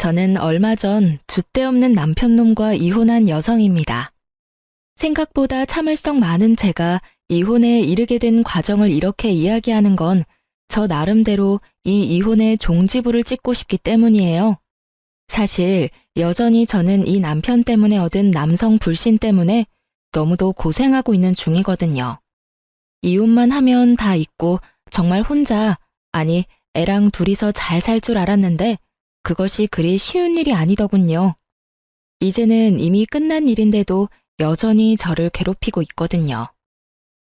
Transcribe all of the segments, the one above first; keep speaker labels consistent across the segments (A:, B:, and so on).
A: 저는 얼마 전 줏대없는 남편놈과 이혼한 여성입니다. 생각보다 참을성 많은 제가 이혼에 이르게 된 과정을 이렇게 이야기하는 건 저 나름대로 이 이혼의 종지부를 찍고 싶기 때문이에요. 사실 여전히 저는 이 남편 때문에 얻은 남성 불신 때문에 너무도 고생하고 있는 중이거든요. 이혼만 하면 다 잊고 정말 혼자, 아니 애랑 둘이서 잘 살 줄 알았는데 그것이 그리 쉬운 일이 아니더군요. 이제는 이미 끝난 일인데도 여전히 저를 괴롭히고 있거든요.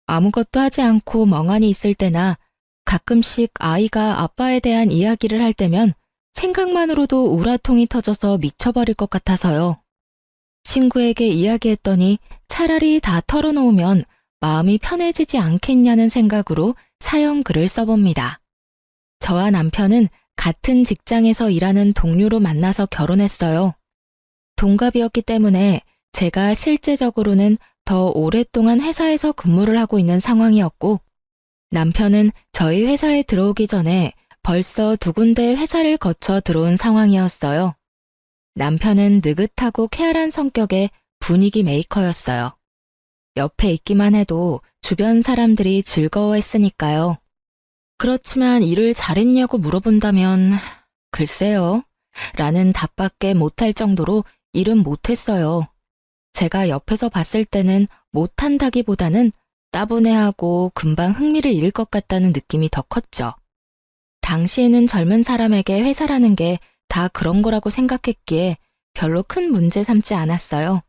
A: 아무것도 하지 않고 멍하니 있을 때나 가끔씩 아이가 아빠에 대한 이야기를 할 때면 생각만으로도 우라통이 터져서 미쳐버릴 것 같아서요. 친구에게 이야기했더니 차라리 다 털어놓으면 마음이 편해지지 않겠냐는 생각으로 사연 글을 써봅니다. 저와 남편은 같은 직장에서 일하는 동료로 만나서 결혼했어요. 동갑이었기 때문에 제가 실제적으로는 더 오랫동안 회사에서 근무를 하고 있는 상황이었고, 남편은 저희 회사에 들어오기 전에 벌써 두 군데 회사를 거쳐 들어온 상황이었어요. 남편은 느긋하고 쾌활한 성격의 분위기 메이커였어요. 옆에 있기만 해도 주변 사람들이 즐거워했으니까요. 그렇지만 일을 잘했냐고 물어본다면 글쎄요 라는 답밖에 못할 정도로 일은 못했어요. 제가 옆에서 봤을 때는 못한다기보다는 따분해하고 금방 흥미를 잃을 것 같다는 느낌이 더 컸죠. 당시에는 젊은 사람에게 회사라는 게 다 그런 거라고 생각했기에 별로 큰 문제 삼지 않았어요.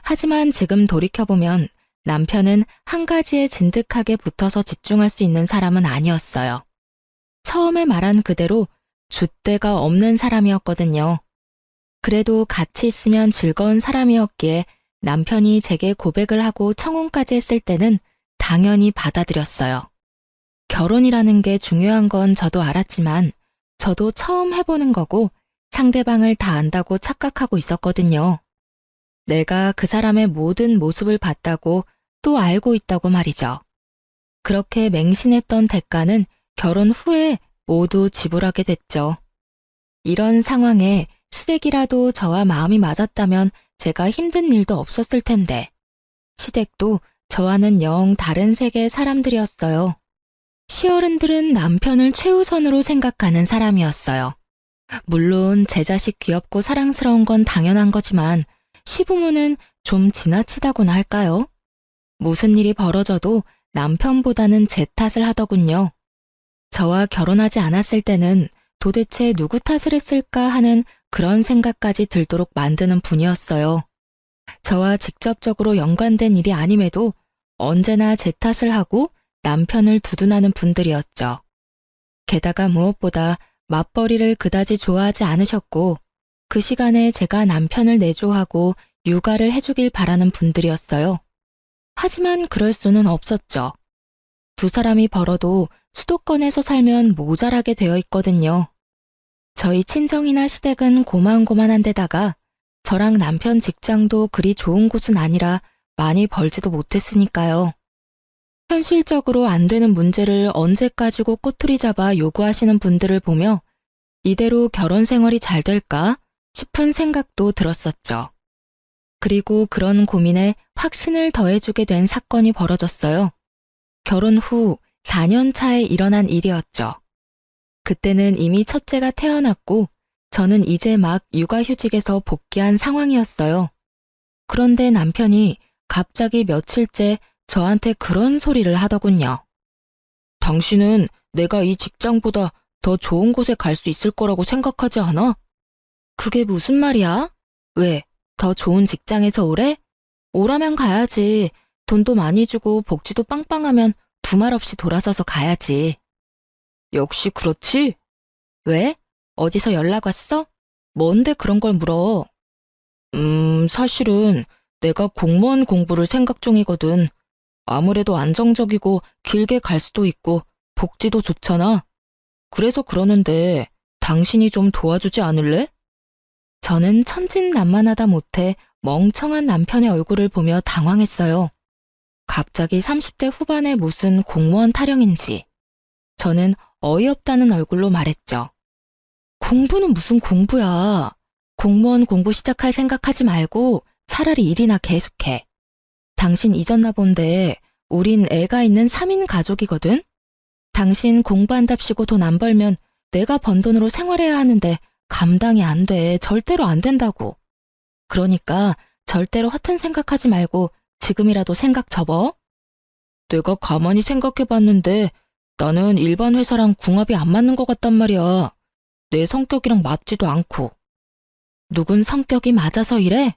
A: 하지만 지금 돌이켜보면 남편은 한 가지에 진득하게 붙어서 집중할 수 있는 사람은 아니었어요. 처음에 말한 그대로 줏대가 없는 사람이었거든요. 그래도 같이 있으면 즐거운 사람이었기에 남편이 제게 고백을 하고 청혼까지 했을 때는 당연히 받아들였어요. 결혼이라는 게 중요한 건 저도 알았지만 저도 처음 해보는 거고 상대방을 다 안다고 착각하고 있었거든요. 내가 그 사람의 모든 모습을 봤다고 또 알고 있다고 말이죠. 그렇게 맹신했던 대가는 결혼 후에 모두 지불하게 됐죠. 이런 상황에 시댁이라도 저와 마음이 맞았다면 제가 힘든 일도 없었을 텐데 시댁도 저와는 영 다른 세계의 사람들이었어요. 시어른들은 남편을 최우선으로 생각하는 사람이었어요. 물론 제 자식 귀엽고 사랑스러운 건 당연한 거지만 시부모는 좀 지나치다고나 할까요? 무슨 일이 벌어져도 남편보다는 제 탓을 하더군요. 저와 결혼하지 않았을 때는 도대체 누구 탓을 했을까 하는 그런 생각까지 들도록 만드는 분이었어요. 저와 직접적으로 연관된 일이 아님에도 언제나 제 탓을 하고 남편을 두둔하는 분들이었죠. 게다가 무엇보다 맞벌이를 그다지 좋아하지 않으셨고 그 시간에 제가 남편을 내조하고 육아를 해주길 바라는 분들이었어요. 하지만 그럴 수는 없었죠. 두 사람이 벌어도 수도권에서 살면 모자라게 되어 있거든요. 저희 친정이나 시댁은 고만고만한 데다가 저랑 남편 직장도 그리 좋은 곳은 아니라 많이 벌지도 못했으니까요. 현실적으로 안 되는 문제를 언제까지고 꼬투리 잡아 요구하시는 분들을 보며 이대로 결혼 생활이 잘 될까 싶은 생각도 들었었죠. 그리고 그런 고민에 확신을 더해주게 된 사건이 벌어졌어요. 결혼 후 4년 차에 일어난 일이었죠. 그때는 이미 첫째가 태어났고 저는 이제 막 육아휴직에서 복귀한 상황이었어요. 그런데 남편이 갑자기 며칠째 저한테 그런 소리를 하더군요. 당신은 내가 이 직장보다 더 좋은 곳에 갈 수 있을 거라고 생각하지 않아? 그게 무슨 말이야? 왜? 더 좋은 직장에서 오래? 오라면 가야지. 돈도 많이 주고 복지도 빵빵하면 두말 없이 돌아서서 가야지. 역시 그렇지? 왜? 어디서 연락 왔어? 뭔데 그런 걸 물어? 사실은 내가 공무원 공부를 생각 중이거든. 아무래도 안정적이고 길게 갈 수도 있고 복지도 좋잖아. 그래서 그러는데 당신이 좀 도와주지 않을래? 저는 천진난만하다 못해 멍청한 남편의 얼굴을 보며 당황했어요. 갑자기 30대 후반에 무슨 공무원 타령인지. 저는 어이없다는 얼굴로 말했죠. 공부는 무슨 공부야. 공무원 공부 시작할 생각하지 말고 차라리 일이나 계속해. 당신 잊었나 본데 우린 애가 있는 3인 가족이거든? 당신 공부한답시고 돈 안 벌면 내가 번 돈으로 생활해야 하는데 감당이 안 돼. 절대로 안 된다고. 그러니까 절대로 허튼 생각하지 말고 지금이라도 생각 접어. 내가 가만히 생각해봤는데 나는 일반 회사랑 궁합이 안 맞는 것 같단 말이야. 내 성격이랑 맞지도 않고. 누군 성격이 맞아서 이래?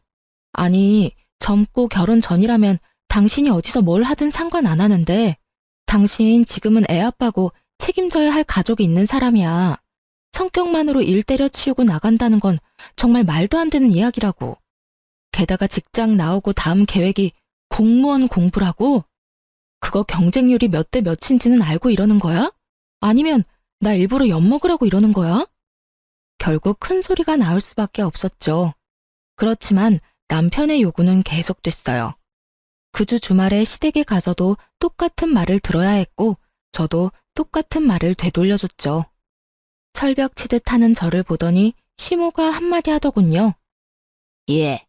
A: 아니, 젊고 결혼 전이라면 당신이 어디서 뭘 하든 상관 안 하는데 당신 지금은 애 아빠고 책임져야 할 가족이 있는 사람이야. 성격만으로 일 때려치우고 나간다는 건 정말 말도 안 되는 이야기라고. 게다가 직장 나오고 다음 계획이 공무원 공부라고? 그거 경쟁률이 몇 대 몇인지는 알고 이러는 거야? 아니면 나 일부러 엿먹으라고 이러는 거야? 결국 큰 소리가 나올 수밖에 없었죠. 그렇지만 남편의 요구는 계속됐어요. 그 주 주말에 시댁에 가서도 똑같은 말을 들어야 했고 저도 똑같은 말을 되돌려줬죠. 철벽 치듯 하는 저를 보더니 시모가 한마디 하더군요. 예,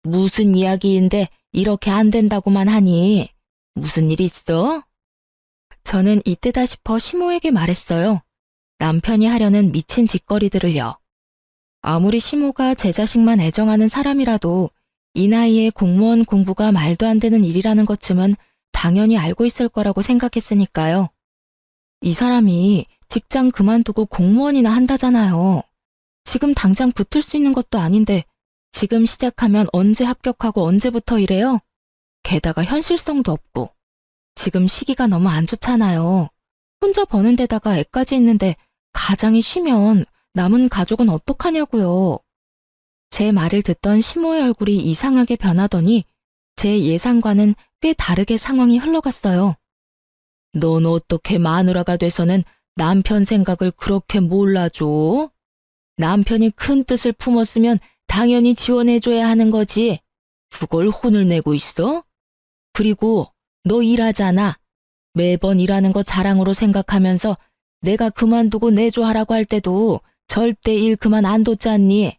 A: 무슨 이야기인데 이렇게 안 된다고만 하니? 무슨 일 있어? 저는 이때다 싶어 시모에게 말했어요. 남편이 하려는 미친 짓거리들을요. 아무리 시모가 제 자식만 애정하는 사람이라도 이 나이에 공무원 공부가 말도 안 되는 일이라는 것쯤은 당연히 알고 있을 거라고 생각했으니까요. 이 사람이 직장 그만두고 공무원이나 한다잖아요. 지금 당장 붙을 수 있는 것도 아닌데 지금 시작하면 언제 합격하고 언제부터 이래요? 게다가 현실성도 없고. 지금 시기가 너무 안 좋잖아요. 혼자 버는 데다가 애까지 있는데 가장이 쉬면 남은 가족은 어떡하냐고요. 제 말을 듣던 시모의 얼굴이 이상하게 변하더니 제 예상과는 꽤 다르게 상황이 흘러갔어요. 넌 어떻게 마누라가 돼서는 남편 생각을 그렇게 몰라줘? 남편이 큰 뜻을 품었으면 당연히 지원해줘야 하는 거지. 그걸 혼을 내고 있어? 그리고 너 일하잖아. 매번 일하는 거 자랑으로 생각하면서 내가 그만두고 내조하라고 할 때도 절대 일 그만 안 뒀잖니.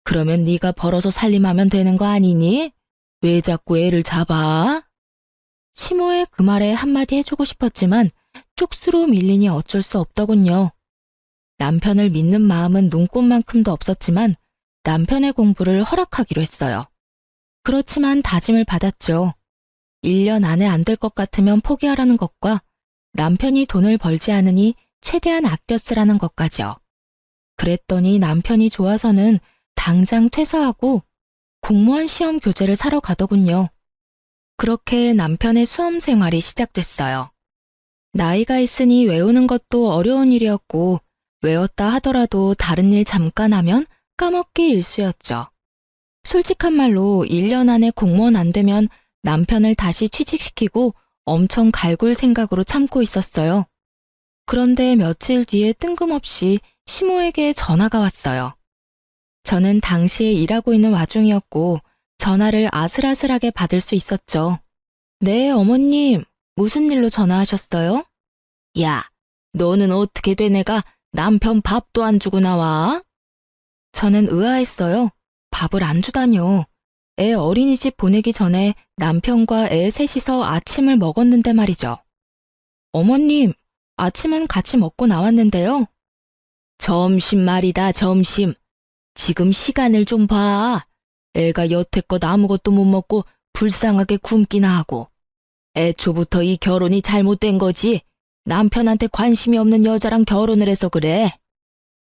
A: 그러면 네가 벌어서 살림하면 되는 거 아니니? 왜 자꾸 애를 잡아? 시모의 그 말에 한마디 해주고 싶었지만 쪽수로 밀리니 어쩔 수 없더군요. 남편을 믿는 마음은 눈꽃만큼도 없었지만 남편의 공부를 허락하기로 했어요. 그렇지만 다짐을 받았죠. 1년 안에 안 될 것 같으면 포기하라는 것과 남편이 돈을 벌지 않으니 최대한 아껴 쓰라는 것까지요. 그랬더니 남편이 좋아서는 당장 퇴사하고 공무원 시험 교재를 사러 가더군요. 그렇게 남편의 수험 생활이 시작됐어요. 나이가 있으니 외우는 것도 어려운 일이었고 외웠다 하더라도 다른 일 잠깐 하면 까먹기 일쑤였죠. 솔직한 말로 1년 안에 공무원 안 되면 남편을 다시 취직시키고 엄청 갈굴 생각으로 참고 있었어요. 그런데 며칠 뒤에 뜬금없이 시모에게 전화가 왔어요. 저는 당시에 일하고 있는 와중이었고 전화를 아슬아슬하게 받을 수 있었죠. 네, 어머님. 무슨 일로 전화하셨어요? 야, 너는 어떻게 된 애가 남편 밥도 안 주고 나와? 저는 의아했어요. 밥을 안 주다뇨. 애 어린이집 보내기 전에 남편과 애 셋이서 아침을 먹었는데 말이죠. 어머님, 아침은 같이 먹고 나왔는데요. 점심 말이다, 점심. 지금 시간을 좀 봐. 애가 여태껏 아무것도 못 먹고 불쌍하게 굶기나 하고. 애초부터 이 결혼이 잘못된 거지. 남편한테 관심이 없는 여자랑 결혼을 해서 그래.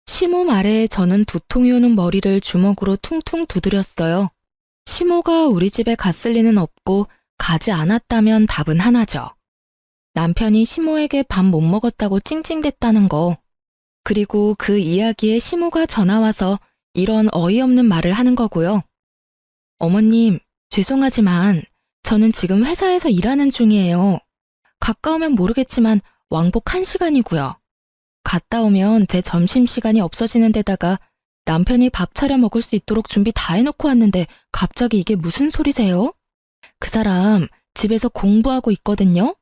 A: 시모 말에 저는 두통이 오는 머리를 주먹으로 퉁퉁 두드렸어요. 시모가 우리 집에 갔을 리는 없고 가지 않았다면 답은 하나죠. 남편이 시모에게 밥 못 먹었다고 찡찡댔다는 거. 그리고 그 이야기에 시모가 전화와서 이런 어이없는 말을 하는 거고요. 어머님, 죄송하지만 저는 지금 회사에서 일하는 중이에요. 가까우면 모르겠지만 왕복 1시간이고요. 갔다 오면 제 점심시간이 없어지는 데다가 남편이 밥 차려 먹을 수 있도록 준비 다 해놓고 왔는데 갑자기 이게 무슨 소리세요? 그 사람 집에서 공부하고 있거든요?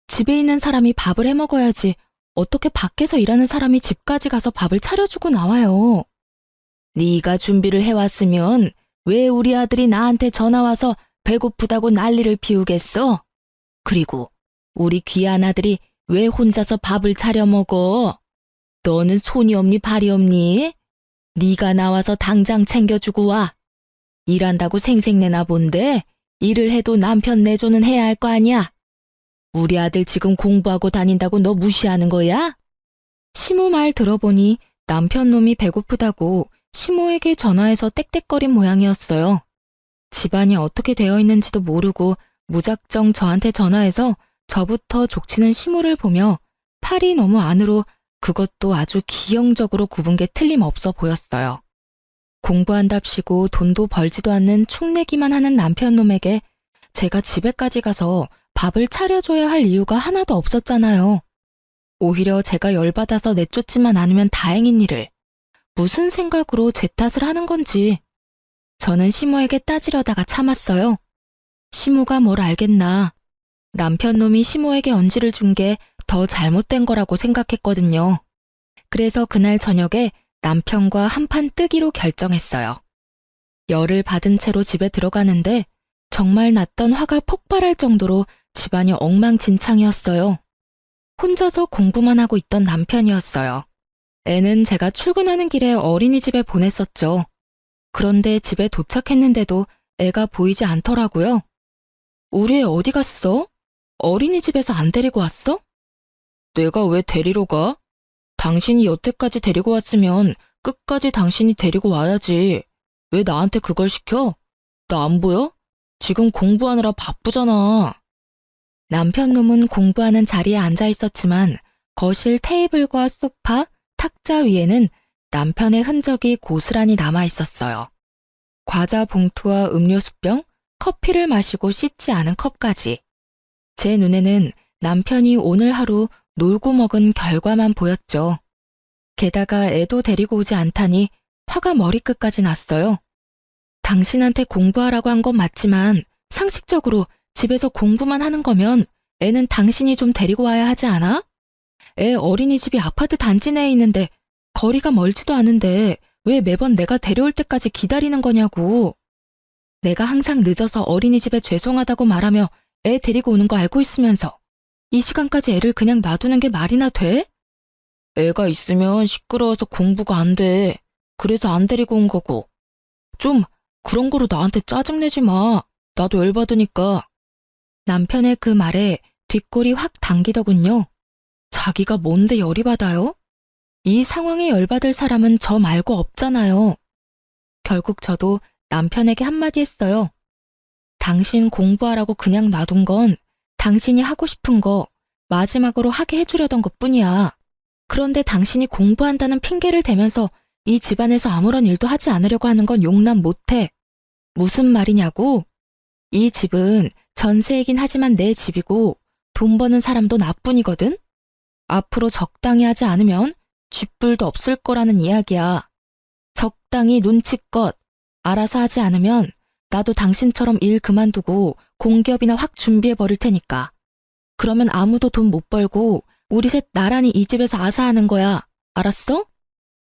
A: 집에 있는 사람이 밥을 해 먹어야지 어떻게 밖에서 일하는 사람이 집까지 가서 밥을 차려주고 나와요. 네가 준비를 해왔으면 왜 우리 아들이 나한테 전화와서 배고프다고 난리를 피우겠어? 그리고 우리 귀한 아들이 왜 혼자서 밥을 차려 먹어? 너는 손이 없니 발이 없니? 네가 나와서 당장 챙겨주고 와. 일한다고 생색내나 본데 일을 해도 남편 내조는 해야 할 거 아니야. 우리 아들 지금 공부하고 다닌다고 너 무시하는 거야? 시모 말 들어보니 남편 놈이 배고프다고 시모에게 전화해서 떽떽거린 모양이었어요. 집안이 어떻게 되어 있는지도 모르고 무작정 저한테 전화해서 저부터 족치는 시모를 보며 팔이 너무 안으로 그것도 아주 기형적으로 굽은 게 틀림없어 보였어요. 공부한답시고 돈도 벌지도 않는 축내기만 하는 남편 놈에게 제가 집에까지 가서 밥을 차려줘야 할 이유가 하나도 없었잖아요. 오히려 제가 열받아서 내쫓지만 않으면 다행인 일을 무슨 생각으로 제 탓을 하는 건지 저는 시모에게 따지려다가 참았어요. 시모가 뭘 알겠나. 남편 놈이 시모에게 언지를 준 게 더 잘못된 거라고 생각했거든요. 그래서 그날 저녁에 남편과 한판 뜨기로 결정했어요. 열을 받은 채로 집에 들어가는데 정말 났던 화가 폭발할 정도로 집안이 엉망진창이었어요. 혼자서 공부만 하고 있던 남편이었어요. 애는 제가 출근하는 길에 어린이집에 보냈었죠. 그런데 집에 도착했는데도 애가 보이지 않더라고요. 우리 애 어디 갔어? 어린이집에서 안 데리고 왔어? 내가 왜 데리러 가? 당신이 여태까지 데리고 왔으면 끝까지 당신이 데리고 와야지. 왜 나한테 그걸 시켜? 나 안 보여? 지금 공부하느라 바쁘잖아. 남편 놈은 공부하는 자리에 앉아 있었지만 거실 테이블과 소파, 탁자 위에는 남편의 흔적이 고스란히 남아 있었어요. 과자 봉투와 음료수병, 커피를 마시고 씻지 않은 컵까지. 제 눈에는 남편이 오늘 하루 놀고 먹은 결과만 보였죠. 게다가 애도 데리고 오지 않다니 화가 머리끝까지 났어요. 당신한테 공부하라고 한 건 맞지만 상식적으로 집에서 공부만 하는 거면 애는 당신이 좀 데리고 와야 하지 않아? 애 어린이집이 아파트 단지 내에 있는데 거리가 멀지도 않은데 왜 매번 내가 데려올 때까지 기다리는 거냐고. 내가 항상 늦어서 어린이집에 죄송하다고 말하며 애 데리고 오는 거 알고 있으면서 이 시간까지 애를 그냥 놔두는 게 말이나 돼? 애가 있으면 시끄러워서 공부가 안 돼. 그래서 안 데리고 온 거고. 좀 그런 거로 나한테 짜증내지 마. 나도 열받으니까. 남편의 그 말에 뒷골이 확 당기더군요. 자기가 뭔데 열이 받아요? 이 상황에 열받을 사람은 저 말고 없잖아요. 결국 저도 남편에게 한마디 했어요. 당신 공부하라고 그냥 놔둔 건 당신이 하고 싶은 거 마지막으로 하게 해주려던 것뿐이야. 그런데 당신이 공부한다는 핑계를 대면서 이 집안에서 아무런 일도 하지 않으려고 하는 건 용납 못해. 무슨 말이냐고? 이 집은 전세이긴 하지만 내 집이고 돈 버는 사람도 나뿐이거든? 앞으로 적당히 하지 않으면 쥐뿔도 없을 거라는 이야기야. 적당히 눈치껏 알아서 하지 않으면 나도 당신처럼 일 그만두고 공기업이나 확 준비해 버릴 테니까. 그러면 아무도 돈 못 벌고 우리 셋 나란히 이 집에서 아사하는 거야. 알았어?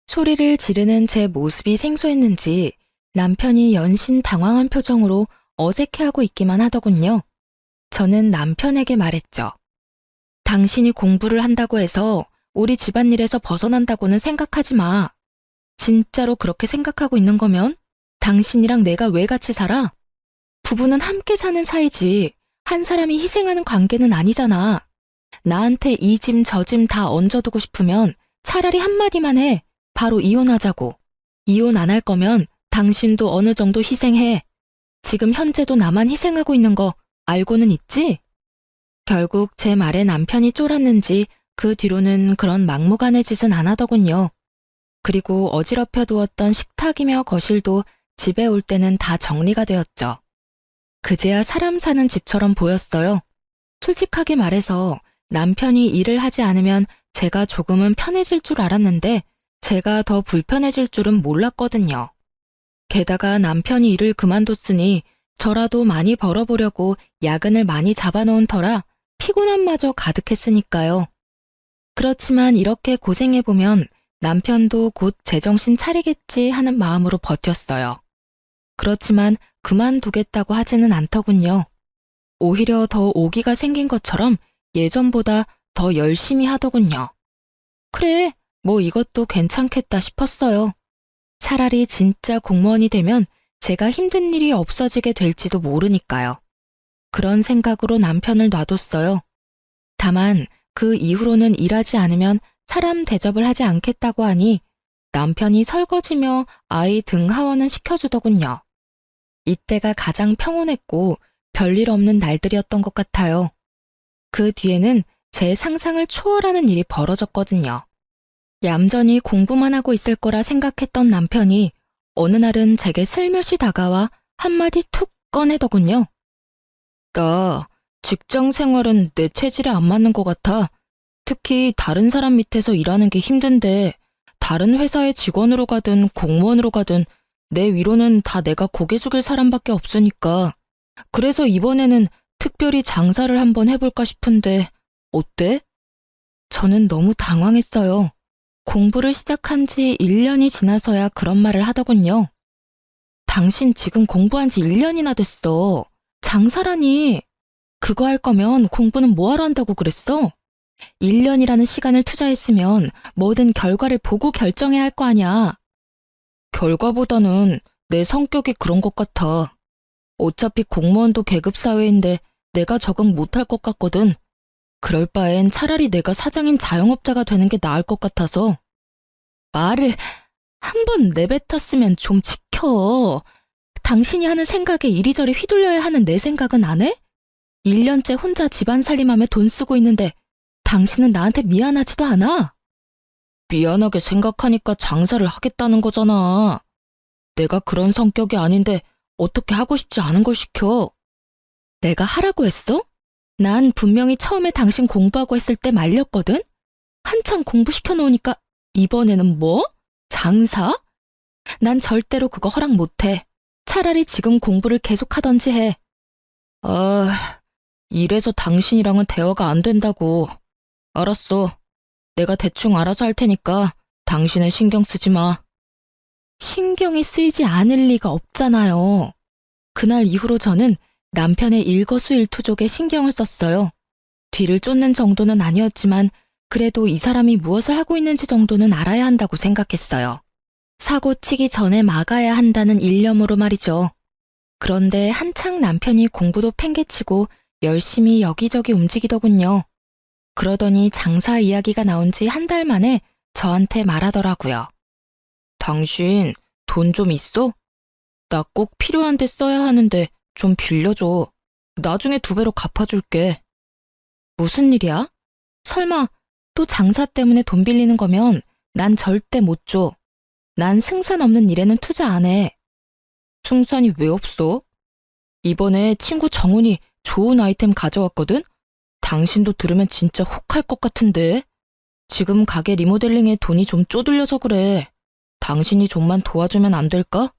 A: 소리를 지르는 제 모습이 생소했는지 남편이 연신 당황한 표정으로 어색해하고 있기만 하더군요. 저는 남편에게 말했죠. 당신이 공부를 한다고 해서 우리 집안일에서 벗어난다고는 생각하지 마. 진짜로 그렇게 생각하고 있는 거면 당신이랑 내가 왜 같이 살아? 부부는 함께 사는 사이지 한 사람이 희생하는 관계는 아니잖아. 나한테 이 짐 저 짐 다 얹어두고 싶으면 차라리 한마디만 해. 바로 이혼하자고. 이혼 안 할 거면 당신도 어느 정도 희생해. 지금 현재도 나만 희생하고 있는 거 알고는 있지? 결국 제 말에 남편이 쫄았는지 그 뒤로는 그런 막무가내 짓은 안 하더군요. 그리고 어지럽혀 두었던 식탁이며 거실도 집에 올 때는 다 정리가 되었죠. 그제야 사람 사는 집처럼 보였어요. 솔직하게 말해서 남편이 일을 하지 않으면 제가 조금은 편해질 줄 알았는데 제가 더 불편해질 줄은 몰랐거든요. 게다가 남편이 일을 그만뒀으니 저라도 많이 벌어보려고 야근을 많이 잡아놓은 터라 피곤함마저 가득했으니까요. 그렇지만 이렇게 고생해보면 남편도 곧 제정신 차리겠지 하는 마음으로 버텼어요. 그렇지만 그만두겠다고 하지는 않더군요. 오히려 더 오기가 생긴 것처럼 예전보다 더 열심히 하더군요. 그래, 뭐 이것도 괜찮겠다 싶었어요. 차라리 진짜 공무원이 되면 제가 힘든 일이 없어지게 될지도 모르니까요. 그런 생각으로 남편을 놔뒀어요. 다만 그 이후로는 일하지 않으면 사람 대접을 하지 않겠다고 하니 남편이 설거지며 아이 등 하원은 시켜주더군요. 이때가 가장 평온했고 별일 없는 날들이었던 것 같아요. 그 뒤에는 제 상상을 초월하는 일이 벌어졌거든요. 얌전히 공부만 하고 있을 거라 생각했던 남편이 어느 날은 제게 슬며시 다가와 한마디 툭 꺼내더군요. 나 직장 생활은 내 체질에 안 맞는 것 같아. 특히 다른 사람 밑에서 일하는 게 힘든데 다른 회사의 직원으로 가든 공무원으로 가든 내 위로는 다 내가 고개 숙일 사람밖에 없으니까. 그래서 이번에는 특별히 장사를 한번 해볼까 싶은데 어때? 저는 너무 당황했어요. 공부를 시작한 지 1년이 지나서야 그런 말을 하더군요. 당신 지금 공부한 지 1년이나 됐어. 장사라니. 그거 할 거면 공부는 뭐하러 한다고 그랬어? 1년이라는 시간을 투자했으면 뭐든 결과를 보고 결정해야 할 거 아니야. 결과보다는 내 성격이 그런 것 같아. 어차피 공무원도 계급사회인데 내가 적응 못할 것 같거든. 그럴 바엔 차라리 내가 사장인 자영업자가 되는 게 나을 것 같아서. 말을 한 번 내뱉었으면 좀 지켜. 당신이 하는 생각에 이리저리 휘둘려야 하는 내 생각은 안 해? 1년째 혼자 집안 살림하며 돈 쓰고 있는데 당신은 나한테 미안하지도 않아? 미안하게 생각하니까 장사를 하겠다는 거잖아. 내가 그런 성격이 아닌데 어떻게 하고 싶지 않은 걸 시켜? 내가 하라고 했어? 난 분명히 처음에 당신 공부하고 했을 때 말렸거든? 한참 공부시켜 놓으니까 이번에는 뭐? 장사? 난 절대로 그거 허락 못해. 차라리 지금 공부를 계속하던지 해. 아, 이래서 당신이랑은 대화가 안 된다고. 알았어. 내가 대충 알아서 할 테니까 당신은 신경 쓰지 마. 신경이 쓰이지 않을 리가 없잖아요. 그날 이후로 저는 남편의 일거수일투족에 신경을 썼어요. 뒤를 쫓는 정도는 아니었지만 그래도 이 사람이 무엇을 하고 있는지 정도는 알아야 한다고 생각했어요. 사고 치기 전에 막아야 한다는 일념으로 말이죠. 그런데 한창 남편이 공부도 팽개치고 열심히 여기저기 움직이더군요. 그러더니 장사 이야기가 나온 지 한 달 만에 저한테 말하더라고요. 당신 돈 좀 있어? 나 꼭 필요한데 써야 하는데 좀 빌려줘. 나중에 2배로 갚아줄게. 무슨 일이야? 설마 또 장사 때문에 돈 빌리는 거면 난 절대 못 줘. 난 승산 없는 일에는 투자 안 해. 승산이 왜 없어? 이번에 친구 정훈이 좋은 아이템 가져왔거든? 당신도 들으면 진짜 혹할 것 같은데. 지금 가게 리모델링에 돈이 좀 쪼들려서 그래. 당신이 좀만 도와주면 안 될까?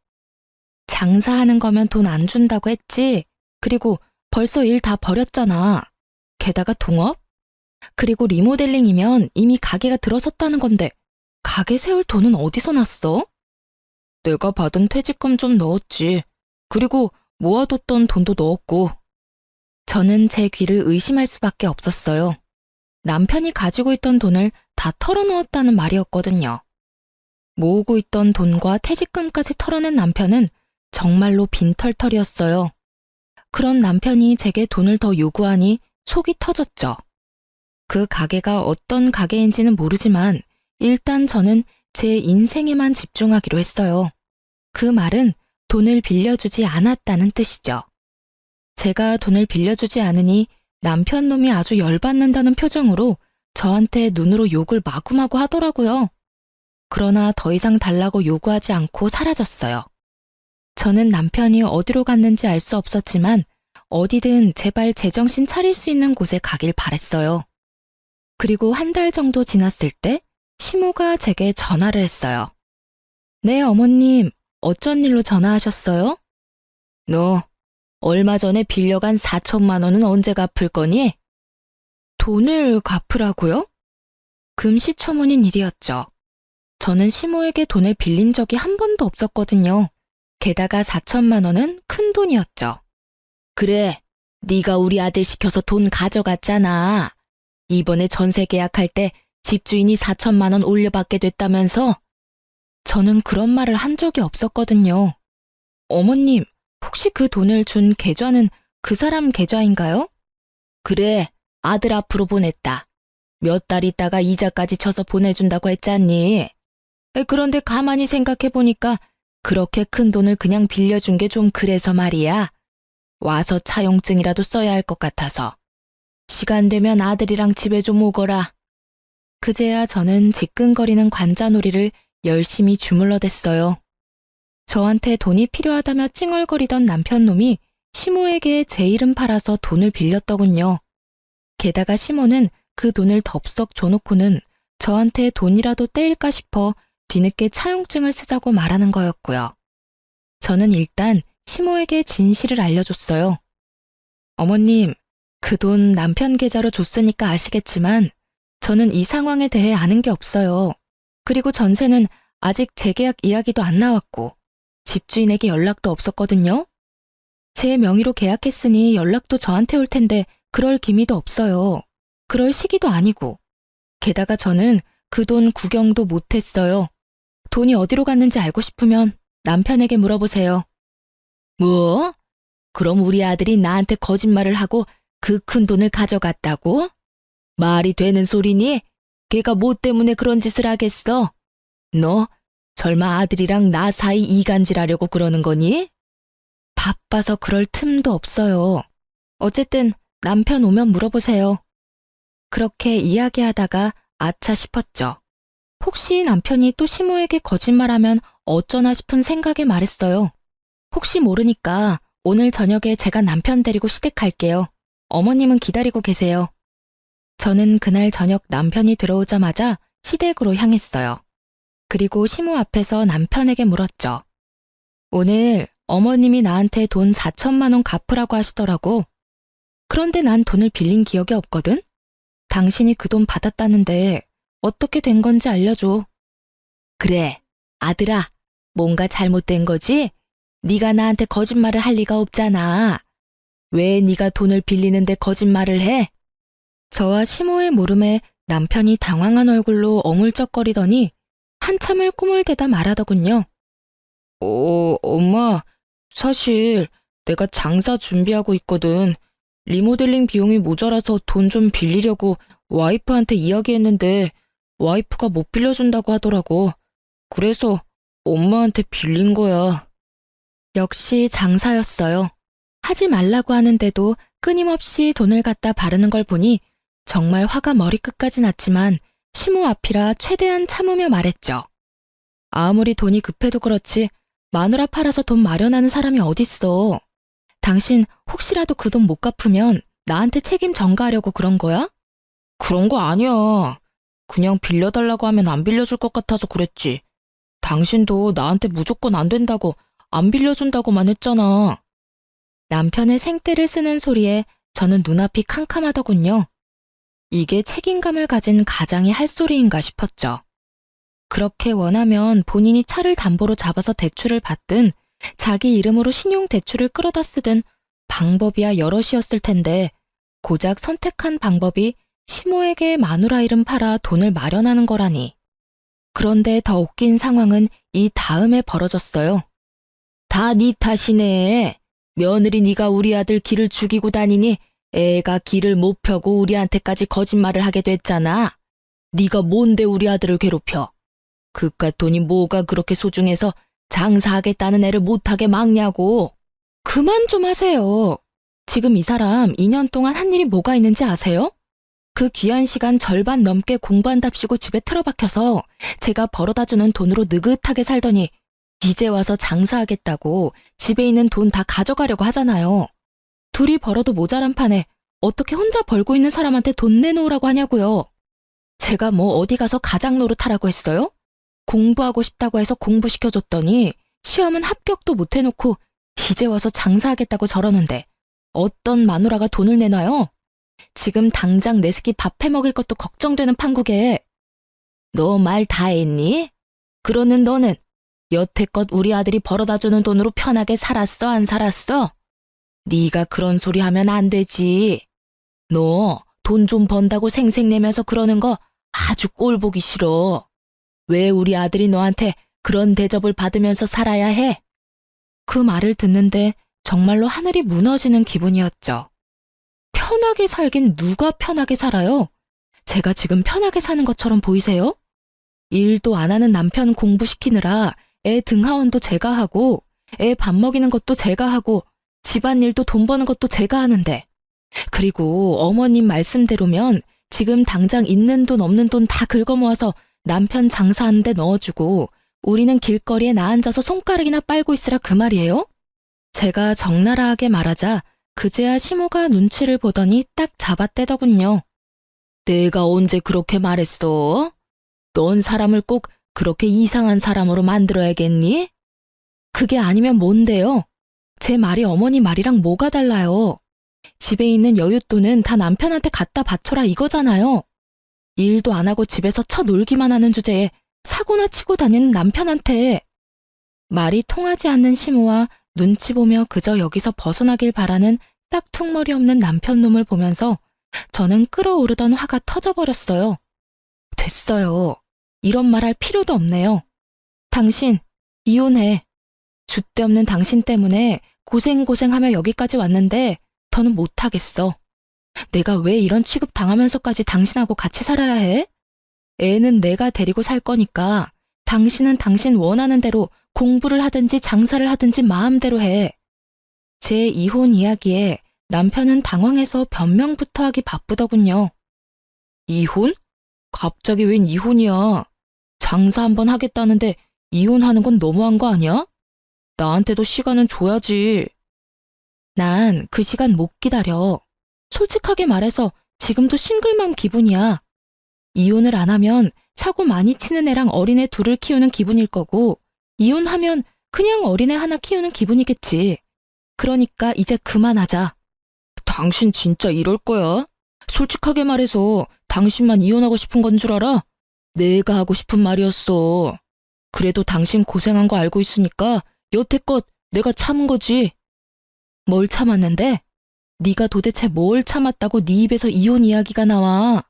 A: 장사하는 거면 돈 안 준다고 했지. 그리고 벌써 일 다 버렸잖아. 게다가 동업? 그리고 리모델링이면 이미 가게가 들어섰다는 건데 가게 세울 돈은 어디서 났어? 내가 받은 퇴직금 좀 넣었지. 그리고 모아뒀던 돈도 넣었고. 저는 제 귀를 의심할 수밖에 없었어요. 남편이 가지고 있던 돈을 다 털어넣었다는 말이었거든요. 모으고 있던 돈과 퇴직금까지 털어낸 남편은 정말로 빈털털이었어요. 그런 남편이 제게 돈을 더 요구하니 속이 터졌죠. 그 가게가 어떤 가게인지는 모르지만 일단 저는 제 인생에만 집중하기로 했어요. 그 말은 돈을 빌려주지 않았다는 뜻이죠. 제가 돈을 빌려주지 않으니 남편 놈이 아주 열받는다는 표정으로 저한테 눈으로 욕을 마구마구 하더라고요. 그러나 더 이상 달라고 요구하지 않고 사라졌어요. 저는 남편이 어디로 갔는지 알 수 없었지만 어디든 제발 제정신 차릴 수 있는 곳에 가길 바랬어요. 그리고 한 달 정도 지났을 때 시모가 제게 전화를 했어요. 네, 어머님, 어쩐 일로 전화하셨어요? 너 얼마 전에 빌려간 4천만 원은 언제 갚을 거니? 돈을 갚으라고요? 금시초문인 일이었죠. 저는 시모에게 돈을 빌린 적이 한 번도 없었거든요. 게다가 4천만 원은 큰 돈이었죠. 그래, 네가 우리 아들 시켜서 돈 가져갔잖아. 이번에 전세 계약할 때 집주인이 4천만 원 올려받게 됐다면서? 저는 그런 말을 한 적이 없었거든요. 어머님, 혹시 그 돈을 준 계좌는 그 사람 계좌인가요? 그래, 아들 앞으로 보냈다. 몇 달 있다가 이자까지 쳐서 보내준다고 했잖니. 그런데 가만히 생각해보니까 그렇게 큰 돈을 그냥 빌려준 게 좀 그래서 말이야. 와서 차용증이라도 써야 할 것 같아서. 시간 되면 아들이랑 집에 좀 오거라. 그제야 저는 지끈거리는 관자놀이를 열심히 주물러댔어요. 저한테 돈이 필요하다며 찡얼거리던 남편놈이 시모에게 제 이름 팔아서 돈을 빌렸더군요. 게다가 시모는 그 돈을 덥석 줘놓고는 저한테 돈이라도 떼일까 싶어 뒤늦게 차용증을 쓰자고 말하는 거였고요. 저는 일단 시모에게 진실을 알려줬어요. 어머님, 그 돈 남편 계좌로 줬으니까 아시겠지만 저는 이 상황에 대해 아는 게 없어요. 그리고 전세는 아직 재계약 이야기도 안 나왔고 집주인에게 연락도 없었거든요. 제 명의로 계약했으니 연락도 저한테 올 텐데 그럴 기미도 없어요. 그럴 시기도 아니고. 게다가 저는 그 돈 구경도 못했어요. 돈이 어디로 갔는지 알고 싶으면 남편에게 물어보세요. 뭐? 그럼 우리 아들이 나한테 거짓말을 하고 그 큰 돈을 가져갔다고? 말이 되는 소리니? 걔가 뭐 때문에 그런 짓을 하겠어? 너 설마 아들이랑 나 사이 이간질하려고 그러는 거니? 바빠서 그럴 틈도 없어요. 어쨌든 남편 오면 물어보세요. 그렇게 이야기하다가 아차 싶었죠. 혹시 남편이 또 시모에게 거짓말하면 어쩌나 싶은 생각에 말했어요. 혹시 모르니까 오늘 저녁에 제가 남편 데리고 시댁 갈게요. 어머님은 기다리고 계세요. 저는 그날 저녁 남편이 들어오자마자 시댁으로 향했어요. 그리고 시모 앞에서 남편에게 물었죠. 오늘 어머님이 나한테 돈 4천만 원 갚으라고 하시더라고. 그런데 난 돈을 빌린 기억이 없거든? 당신이 그 돈 받았다는데 어떻게 된 건지 알려줘. 그래, 아들아, 뭔가 잘못된 거지? 네가 나한테 거짓말을 할 리가 없잖아. 왜 네가 돈을 빌리는데 거짓말을 해? 저와 시모의 물음에 남편이 당황한 얼굴로 어물쩍거리더니 한참을 꿈을 대다 말하더군요. 엄마, 사실 내가 장사 준비하고 있거든. 리모델링 비용이 모자라서 돈 좀 빌리려고 와이프한테 이야기했는데 와이프가 못 빌려준다고 하더라고. 그래서 엄마한테 빌린 거야. 역시 장사였어요. 하지 말라고 하는데도 끊임없이 돈을 갖다 바르는 걸 보니 정말 화가 머리끝까지 났지만 시모 앞이라 최대한 참으며 말했죠. 아무리 돈이 급해도 그렇지 마누라 팔아서 돈 마련하는 사람이 어딨어. 당신 혹시라도 그 돈 못 갚으면 나한테 책임 전가하려고 그런 거야? 그런 거 아니야. 그냥 빌려달라고 하면 안 빌려줄 것 같아서 그랬지. 당신도 나한테 무조건 안 된다고 안 빌려준다고만 했잖아. 남편의 생떼를 쓰는 소리에 저는 눈앞이 캄캄하더군요. 이게 책임감을 가진 가장이 할 소리인가 싶었죠. 그렇게 원하면 본인이 차를 담보로 잡아서 대출을 받든 자기 이름으로 신용대출을 끌어다 쓰든 방법이야 여럿이었을 텐데 고작 선택한 방법이 시모에게 마누라 이름 팔아 돈을 마련하는 거라니. 그런데 더 웃긴 상황은 이 다음에 벌어졌어요. 다 네 탓이네. 며느리 네가 우리 아들 길을 죽이고 다니니 애가 길을 못 펴고 우리한테까지 거짓말을 하게 됐잖아. 네가 뭔데 우리 아들을 괴롭혀. 그깟 돈이 뭐가 그렇게 소중해서 장사하겠다는 애를 못하게 막냐고. 그만 좀 하세요. 지금 이 사람 2년 동안 한 일이 뭐가 있는지 아세요? 그 귀한 시간 절반 넘게 공부한답시고 집에 틀어박혀서 제가 벌어다주는 돈으로 느긋하게 살더니 이제 와서 장사하겠다고 집에 있는 돈 다 가져가려고 하잖아요. 둘이 벌어도 모자란 판에 어떻게 혼자 벌고 있는 사람한테 돈 내놓으라고 하냐고요. 제가 뭐 어디 가서 가장 노릇하라고 했어요? 공부하고 싶다고 해서 공부시켜줬더니 시험은 합격도 못 해놓고 이제 와서 장사하겠다고 저러는데 어떤 마누라가 돈을 내놔요? 지금 당장 내 새끼 밥 해먹을 것도 걱정되는 판국에. 너 말 다 했니? 그러는 너는 여태껏 우리 아들이 벌어다주는 돈으로 편하게 살았어, 안 살았어? 네가 그런 소리 하면 안 되지. 너 돈 좀 번다고 생색내면서 그러는 거 아주 꼴 보기 싫어. 왜 우리 아들이 너한테 그런 대접을 받으면서 살아야 해? 그 말을 듣는데 정말로 하늘이 무너지는 기분이었죠. 편하게 살긴 누가 편하게 살아요? 제가 지금 편하게 사는 것처럼 보이세요? 일도 안 하는 남편 공부시키느라 애 등하원도 제가 하고, 애 밥 먹이는 것도 제가 하고, 집안일도 돈 버는 것도 제가 하는데, 그리고 어머님 말씀대로면 지금 당장 있는 돈 없는 돈 다 긁어모아서 남편 장사하는 데 넣어주고 우리는 길거리에 나앉아서 손가락이나 빨고 있으라 그 말이에요? 제가 적나라하게 말하자 그제야 시모가 눈치를 보더니 딱 잡아떼더군요. 내가 언제 그렇게 말했어? 넌 사람을 꼭 그렇게 이상한 사람으로 만들어야겠니? 그게 아니면 뭔데요? 제 말이 어머니 말이랑 뭐가 달라요? 집에 있는 여윳돈은 다 남편한테 갖다 바쳐라 이거잖아요. 일도 안 하고 집에서 쳐놀기만 하는 주제에 사고나 치고 다니는 남편한테. 말이 통하지 않는 시모와 눈치 보며 그저 여기서 벗어나길 바라는 싹퉁머리 없는 남편 놈을 보면서 저는 끓어오르던 화가 터져버렸어요. 됐어요. 이런 말 할 필요도 없네요. 당신, 이혼해. 줏대없는 당신 때문에 고생하며 여기까지 왔는데 더는 못하겠어. 내가 왜 이런 취급 당하면서까지 당신하고 같이 살아야 해? 애는 내가 데리고 살 거니까 당신은 당신 원하는 대로 공부를 하든지 장사를 하든지 마음대로 해. 제 이혼 이야기에 남편은 당황해서 변명부터 하기 바쁘더군요. 이혼? 갑자기 웬 이혼이야? 장사 한번 하겠다는데 이혼하는 건 너무한 거 아니야? 나한테도 시간은 줘야지. 난 그 시간 못 기다려. 솔직하게 말해서 지금도 싱글맘 기분이야. 이혼을 안 하면 사고 많이 치는 애랑 어린애 둘을 키우는 기분일 거고, 이혼하면 그냥 어린애 하나 키우는 기분이겠지. 그러니까 이제 그만하자. 당신 진짜 이럴 거야? 솔직하게 말해서 당신만 이혼하고 싶은 건 줄 알아? 내가 하고 싶은 말이었어. 그래도 당신 고생한 거 알고 있으니까 여태껏 내가 참은 거지. 뭘 참았는데? 네가 도대체 뭘 참았다고 네 입에서 이혼 이야기가 나와.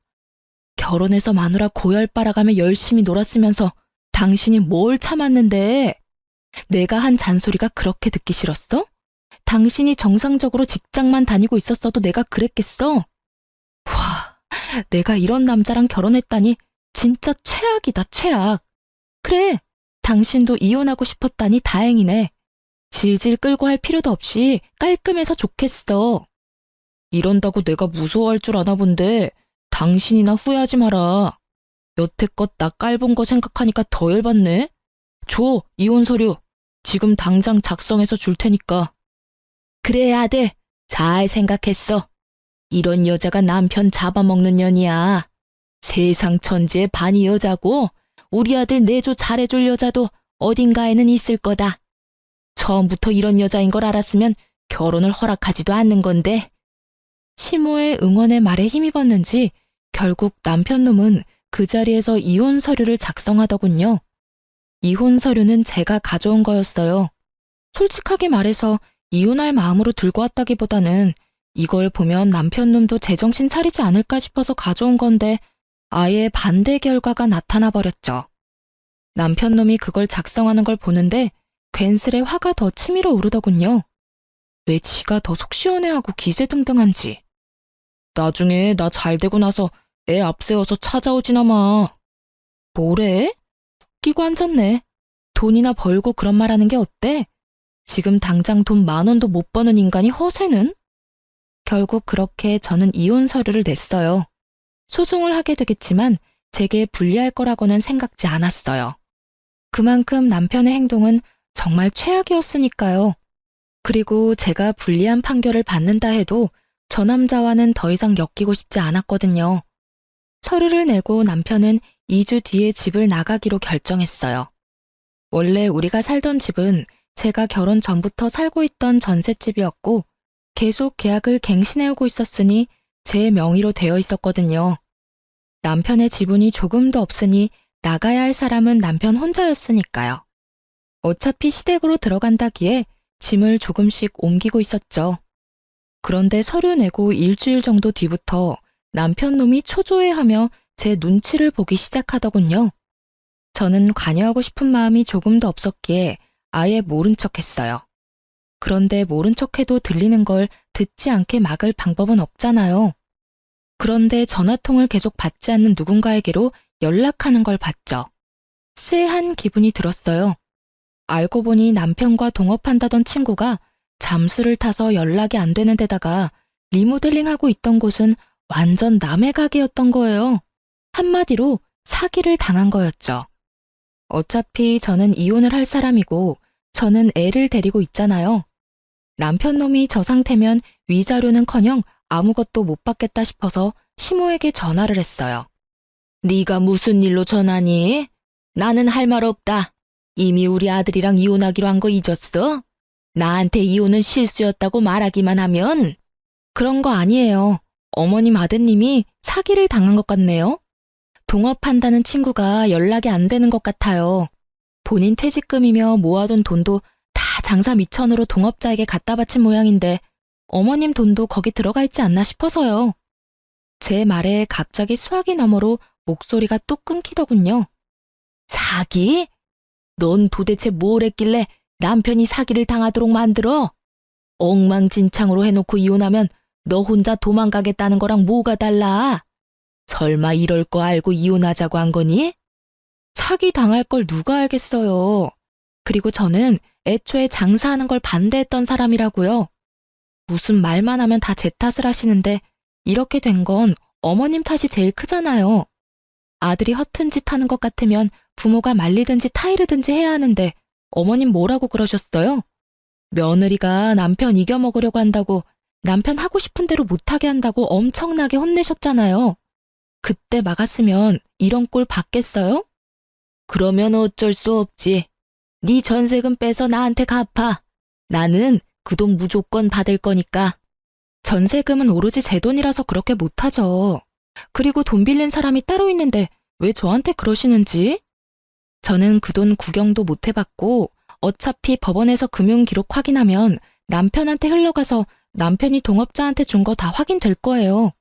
A: 결혼해서 마누라 고열 빨아가며 열심히 놀았으면서 당신이 뭘 참았는데? 내가 한 잔소리가 그렇게 듣기 싫었어? 당신이 정상적으로 직장만 다니고 있었어도 내가 그랬겠어? 와, 내가 이런 남자랑 결혼했다니 진짜 최악이다, 최악. 그래, 당신도 이혼하고 싶었다니 다행이네. 질질 끌고 할 필요도 없이 깔끔해서 좋겠어. 이런다고 내가 무서워할 줄 아나 본데 당신이나 후회하지 마라. 여태껏 나 깔본 거 생각하니까 더 열받네. 줘, 이혼 서류. 지금 당장 작성해서 줄 테니까. 그래, 아들. 잘 생각했어. 이런 여자가 남편 잡아먹는 년이야. 세상 천지에 반이 여자고 우리 아들 내조 잘해줄 여자도 어딘가에는 있을 거다. 처음부터 이런 여자인 걸 알았으면 결혼을 허락하지도 않는 건데. 시모의 응원의 말에 힘입었는지 결국 남편놈은 그 자리에서 이혼 서류를 작성하더군요. 이혼 서류는 제가 가져온 거였어요. 솔직하게 말해서 이혼할 마음으로 들고 왔다기보다는 이걸 보면 남편놈도 제정신 차리지 않을까 싶어서 가져온 건데 아예 반대 결과가 나타나 버렸죠. 남편놈이 그걸 작성하는 걸 보는데 괜스레 화가 더 치밀어 오르더군요. 왜 지가 더 속 시원해하고 기세등등한지. 나중에 나 잘되고 나서 애 앞세워서 찾아오지나 마. 뭐래? 웃기고 앉았네. 돈이나 벌고 그런 말 하는 게 어때? 지금 당장 돈 10,000원도 못 버는 인간이 허세는? 결국 그렇게 저는 이혼 서류를 냈어요. 소송을 하게 되겠지만 제게 불리할 거라고는 생각지 않았어요. 그만큼 남편의 행동은 정말 최악이었으니까요. 그리고 제가 불리한 판결을 받는다 해도 저 남자와는 더 이상 엮이고 싶지 않았거든요. 서류를 내고 남편은 2주 뒤에 집을 나가기로 결정했어요. 원래 우리가 살던 집은 제가 결혼 전부터 살고 있던 전셋집이었고 계속 계약을 갱신해오고 있었으니 제 명의로 되어 있었거든요. 남편의 지분이 조금도 없으니 나가야 할 사람은 남편 혼자였으니까요. 어차피 시댁으로 들어간다기에 짐을 조금씩 옮기고 있었죠. 그런데 서류 내고 일주일 정도 뒤부터 남편 놈이 초조해하며 제 눈치를 보기 시작하더군요. 저는 관여하고 싶은 마음이 조금도 없었기에 아예 모른 척 했어요. 그런데 모른 척해도 들리는 걸 듣지 않게 막을 방법은 없잖아요. 그런데 전화통을 계속 받지 않는 누군가에게로 연락하는 걸 봤죠. 쎄한 기분이 들었어요. 알고 보니 남편과 동업한다던 친구가 잠수를 타서 연락이 안 되는 데다가 리모델링하고 있던 곳은 완전 남의 가게였던 거예요. 한마디로 사기를 당한 거였죠. 어차피 저는 이혼을 할 사람이고 저는 애를 데리고 있잖아요. 남편 놈이 저 상태면 위자료는커녕 아무것도 못 받겠다 싶어서 시모에게 전화를 했어요. 네가 무슨 일로 전화니? 나는 할 말 없다. 이미 우리 아들이랑 이혼하기로 한 거 잊었어? 나한테 이혼은 실수였다고 말하기만 하면? 그런 거 아니에요. 어머님 아드님이 사기를 당한 것 같네요. 동업한다는 친구가 연락이 안 되는 것 같아요. 본인 퇴직금이며 모아둔 돈도 다 장사 미천으로 동업자에게 갖다 바친 모양인데 어머님 돈도 거기 들어가 있지 않나 싶어서요. 제 말에 갑자기 수화기 너머로 목소리가 뚝 끊기더군요. 사기? 넌 도대체 뭘 했길래 남편이 사기를 당하도록 만들어? 엉망진창으로 해놓고 이혼하면 너 혼자 도망가겠다는 거랑 뭐가 달라? 설마 이럴 거 알고 이혼하자고 한 거니? 사기 당할 걸 누가 알겠어요. 그리고 저는 애초에 장사하는 걸 반대했던 사람이라고요. 무슨 말만 하면 다 제 탓을 하시는데 이렇게 된 건 어머님 탓이 제일 크잖아요. 아들이 허튼 짓 하는 것 같으면 부모가 말리든지 타이르든지 해야 하는데 어머님 뭐라고 그러셨어요? 며느리가 남편 이겨먹으려고 한다고 남편 하고 싶은 대로 못하게 한다고 엄청나게 혼내셨잖아요. 그때 막았으면 이런 꼴 받겠어요? 그러면 어쩔 수 없지. 네 전세금 빼서 나한테 갚아. 나는 그 돈 무조건 받을 거니까. 전세금은 오로지 제 돈이라서 그렇게 못하죠. 그리고 돈 빌린 사람이 따로 있는데 왜 저한테 그러시는지? 저는 그 돈 구경도 못 해봤고 어차피 법원에서 금융기록 확인하면 남편한테 흘러가서 남편이 동업자한테 준 거 다 확인될 거예요.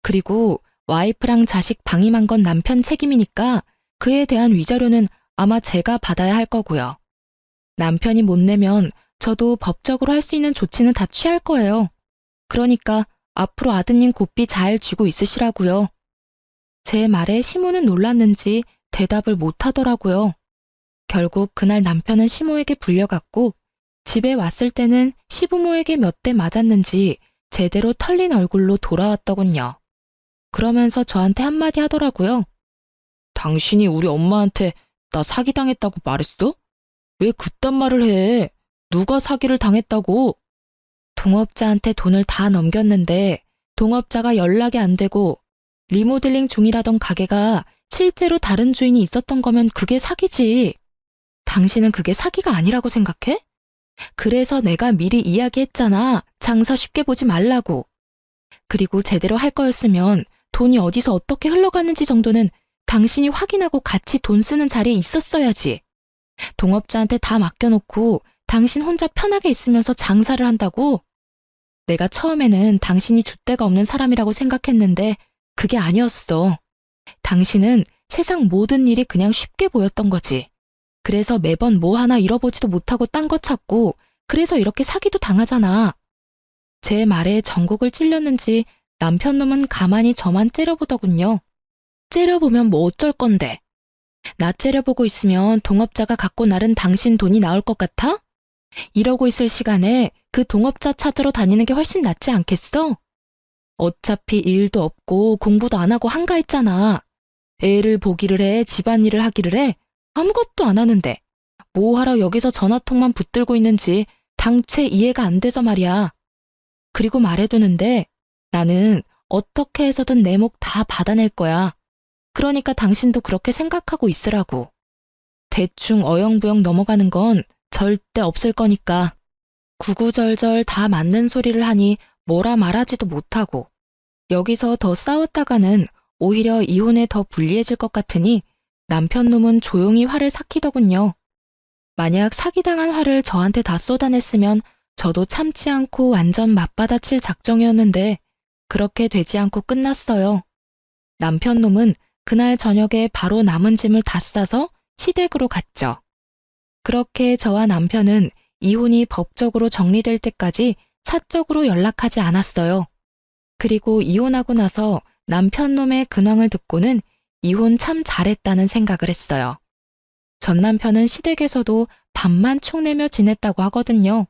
A: 그리고 와이프랑 자식 방임한 건 남편 책임이니까 그에 대한 위자료는 아마 제가 받아야 할 거고요. 남편이 못 내면 저도 법적으로 할 수 있는 조치는 다 취할 거예요. 그러니까 앞으로 아드님 고삐 잘 쥐고 있으시라고요. 제 말에 시모는 놀랐는지 대답을 못 하더라고요. 결국 그날 남편은 시모에게 불려갔고 집에 왔을 때는 시부모에게 몇 대 맞았는지 제대로 털린 얼굴로 돌아왔더군요. 그러면서 저한테 한마디 하더라고요. 당신이 우리 엄마한테 나 사기당했다고 말했어? 왜 그딴 말을 해? 누가 사기를 당했다고? 동업자한테 돈을 다 넘겼는데 동업자가 연락이 안 되고 리모델링 중이라던 가게가 실제로 다른 주인이 있었던 거면 그게 사기지. 당신은 그게 사기가 아니라고 생각해? 그래서 내가 미리 이야기했잖아. 장사 쉽게 보지 말라고. 그리고 제대로 할 거였으면 돈이 어디서 어떻게 흘러가는지 정도는 당신이 확인하고 같이 돈 쓰는 자리에 있었어야지. 동업자한테 다 맡겨놓고 당신 혼자 편하게 있으면서 장사를 한다고? 내가 처음에는 당신이 줏대가 없는 사람이라고 생각했는데 그게 아니었어. 당신은 세상 모든 일이 그냥 쉽게 보였던 거지. 그래서 매번 뭐 하나 잃어보지도 못하고 딴 거 찾고 그래서 이렇게 사기도 당하잖아. 제 말에 전곡을 찔렸는지 남편 놈은 가만히 저만 째려보더군요. 째려보면 뭐 어쩔 건데. 나 째려보고 있으면 동업자가 갖고 나른 당신 돈이 나올 것 같아? 이러고 있을 시간에 그 동업자 찾으러 다니는 게 훨씬 낫지 않겠어? 어차피 일도 없고 공부도 안 하고 한가했잖아. 애를 보기를 해, 집안일을 하기를 해. 아무것도 안 하는데 뭐하러 여기서 전화통만 붙들고 있는지 당최 이해가 안 돼서 말이야. 그리고 말해두는데 나는 어떻게 해서든 내 목 다 받아낼 거야. 그러니까 당신도 그렇게 생각하고 있으라고. 대충 어영부영 넘어가는 건 절대 없을 거니까. 구구절절 다 맞는 소리를 하니 뭐라 말하지도 못하고 여기서 더 싸웠다가는 오히려 이혼에 더 불리해질 것 같으니 남편 놈은 조용히 화를 삭히더군요. 만약 사기당한 화를 저한테 다 쏟아냈으면 저도 참지 않고 완전 맞받아칠 작정이었는데 그렇게 되지 않고 끝났어요. 남편 놈은 그날 저녁에 바로 남은 짐을 다 싸서 시댁으로 갔죠. 그렇게 저와 남편은 이혼이 법적으로 정리될 때까지 사적으로 연락하지 않았어요. 그리고 이혼하고 나서 남편 놈의 근황을 듣고는 이혼 참 잘했다는 생각을 했어요. 전 남편은 시댁에서도 밥만 축내며 지냈다고 하거든요.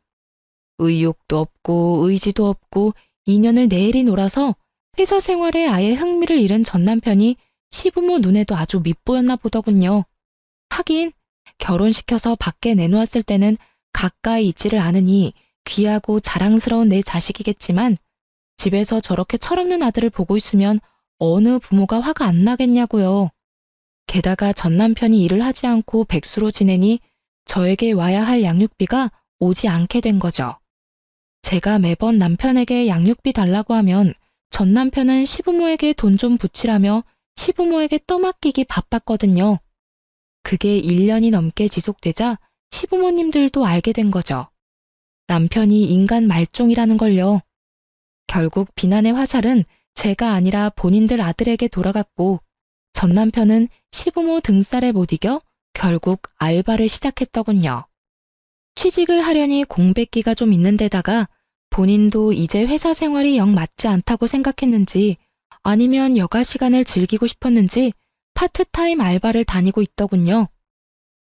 A: 의욕도 없고 의지도 없고 인연을 내리 놀아서 회사 생활에 아예 흥미를 잃은 전 남편이 시부모 눈에도 아주 밉보였나 보더군요. 하긴 결혼시켜서 밖에 내놓았을 때는 가까이 있지를 않으니 귀하고 자랑스러운 내 자식이겠지만 집에서 저렇게 철없는 아들을 보고 있으면 어느 부모가 화가 안 나겠냐고요. 게다가 전 남편이 일을 하지 않고 백수로 지내니 저에게 와야 할 양육비가 오지 않게 된 거죠. 제가 매번 남편에게 양육비 달라고 하면 전 남편은 시부모에게 돈 좀 붙이라며 시부모에게 떠맡기기 바빴거든요. 그게 1년이 넘게 지속되자 시부모님들도 알게 된 거죠. 남편이 인간 말종이라는 걸요. 결국 비난의 화살은 제가 아니라 본인들 아들에게 돌아갔고 전 남편은 시부모 등살에 못 이겨 결국 알바를 시작했더군요. 취직을 하려니 공백기가 좀 있는 데다가 본인도 이제 회사 생활이 영 맞지 않다고 생각했는지 아니면 여가 시간을 즐기고 싶었는지 파트타임 알바를 다니고 있더군요.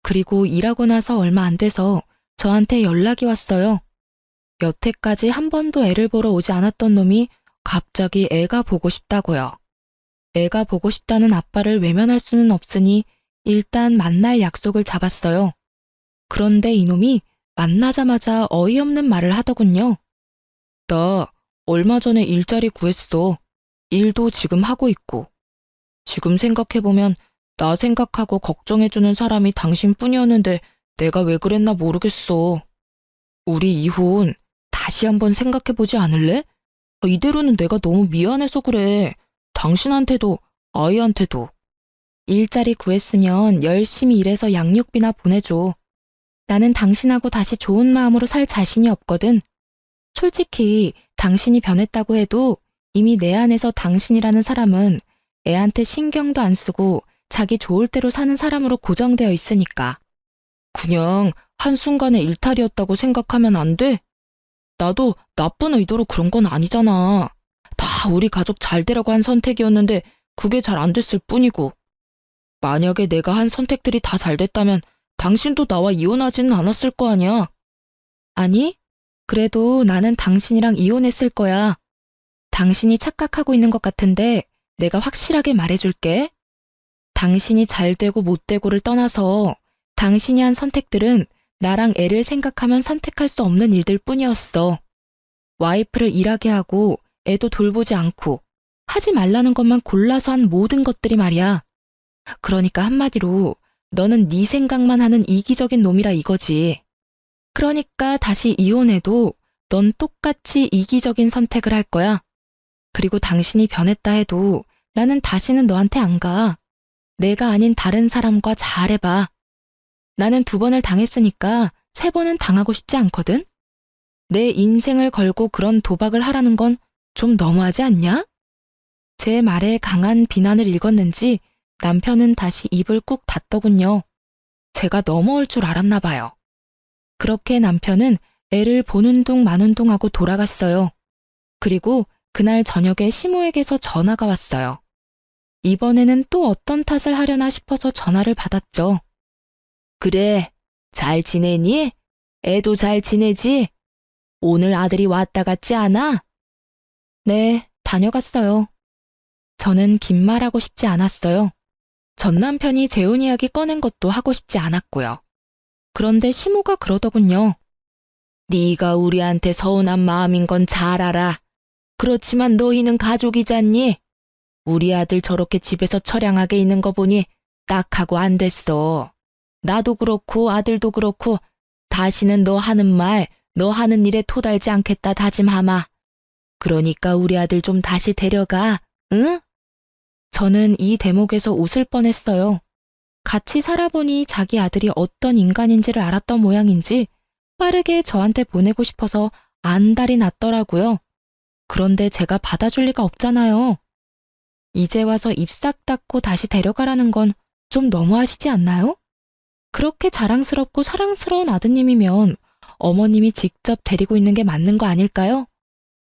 A: 그리고 일하고 나서 얼마 안 돼서 저한테 연락이 왔어요. 여태까지 한 번도 애를 보러 오지 않았던 놈이 갑자기 애가 보고 싶다고요. 애가 보고 싶다는 아빠를 외면할 수는 없으니 일단 만날 약속을 잡았어요. 그런데 이놈이 만나자마자 어이없는 말을 하더군요. 나 얼마 전에 일자리 구했어. 일도 지금 하고 있고. 지금 생각해보면 나 생각하고 걱정해주는 사람이 당신뿐이었는데 내가 왜 그랬나 모르겠어. 우리 이혼 다시 한번 생각해보지 않을래? 이대로는 내가 너무 미안해서 그래. 당신한테도 아이한테도. 일자리 구했으면 열심히 일해서 양육비나 보내줘. 나는 당신하고 다시 좋은 마음으로 살 자신이 없거든. 솔직히 당신이 변했다고 해도 이미 내 안에서 당신이라는 사람은 애한테 신경도 안 쓰고 자기 좋을 대로 사는 사람으로 고정되어 있으니까. 그냥 한순간의 일탈이었다고 생각하면 안 돼? 나도 나쁜 의도로 그런 건 아니잖아. 다 우리 가족 잘 되라고 한 선택이었는데 그게 잘 안 됐을 뿐이고. 만약에 내가 한 선택들이 다 잘 됐다면 당신도 나와 이혼하지는 않았을 거 아니야. 아니, 그래도 나는 당신이랑 이혼했을 거야. 당신이 착각하고 있는 것 같은데 내가 확실하게 말해줄게. 당신이 잘 되고 못 되고를 떠나서 당신이 한 선택들은 나랑 애를 생각하면 선택할 수 없는 일들 뿐이었어. 와이프를 일하게 하고 애도 돌보지 않고 하지 말라는 것만 골라서 한 모든 것들이 말이야. 그러니까 한마디로 너는 네 생각만 하는 이기적인 놈이라 이거지. 그러니까 다시 이혼해도 넌 똑같이 이기적인 선택을 할 거야. 그리고 당신이 변했다 해도 나는 다시는 너한테 안 가. 내가 아닌 다른 사람과 잘해봐. 나는 2번을 당했으니까 3번은 당하고 싶지 않거든? 내 인생을 걸고 그런 도박을 하라는 건 좀 너무하지 않냐? 제 말에 강한 비난을 읽었는지 남편은 다시 입을 꾹 닫더군요. 제가 넘어올 줄 알았나 봐요. 그렇게 남편은 애를 보는 둥 마는 둥 하고 돌아갔어요. 그리고 그날 저녁에 시모에게서 전화가 왔어요. 이번에는 또 어떤 탓을 하려나 싶어서 전화를 받았죠. 그래, 잘 지내니? 애도 잘 지내지? 오늘 아들이 왔다 갔지 않아? 네, 다녀갔어요. 저는 긴 말하고 싶지 않았어요. 전 남편이 재혼 이야기 꺼낸 것도 하고 싶지 않았고요. 그런데 시모가 그러더군요. 네가 우리한테 서운한 마음인 건 잘 알아. 그렇지만 너희는 가족이잖니? 우리 아들 저렇게 집에서 처량하게 있는 거 보니 딱하고 안 됐어. 나도 그렇고 아들도 그렇고 다시는 너 하는 말, 너 하는 일에 토달지 않겠다 다짐하마. 그러니까 우리 아들 좀 다시 데려가, 응? 저는 이 대목에서 웃을 뻔했어요. 같이 살아보니 자기 아들이 어떤 인간인지를 알았던 모양인지 빠르게 저한테 보내고 싶어서 안달이 났더라고요. 그런데 제가 받아줄 리가 없잖아요. 이제 와서 입 싹 닫고 다시 데려가라는 건 좀 너무하시지 않나요? 그렇게 자랑스럽고 사랑스러운 아드님이면 어머님이 직접 데리고 있는 게 맞는 거 아닐까요?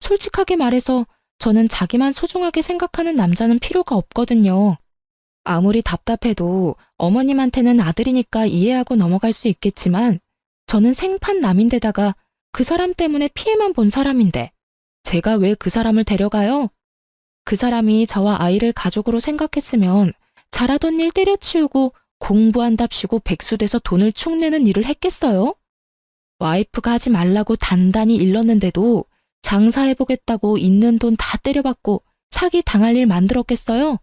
A: 솔직하게 말해서 저는 자기만 소중하게 생각하는 남자는 필요가 없거든요. 아무리 답답해도 어머님한테는 아들이니까 이해하고 넘어갈 수 있겠지만 저는 생판 남인데다가 그 사람 때문에 피해만 본 사람인데 제가 왜 그 사람을 데려가요? 그 사람이 저와 아이를 가족으로 생각했으면 잘하던 일 때려치우고 공부한답시고 백수돼서 돈을 축내는 일을 했겠어요? 와이프가 하지 말라고 단단히 일렀는데도 장사해보겠다고 있는 돈 다 때려받고 사기 당할 일 만들었겠어요?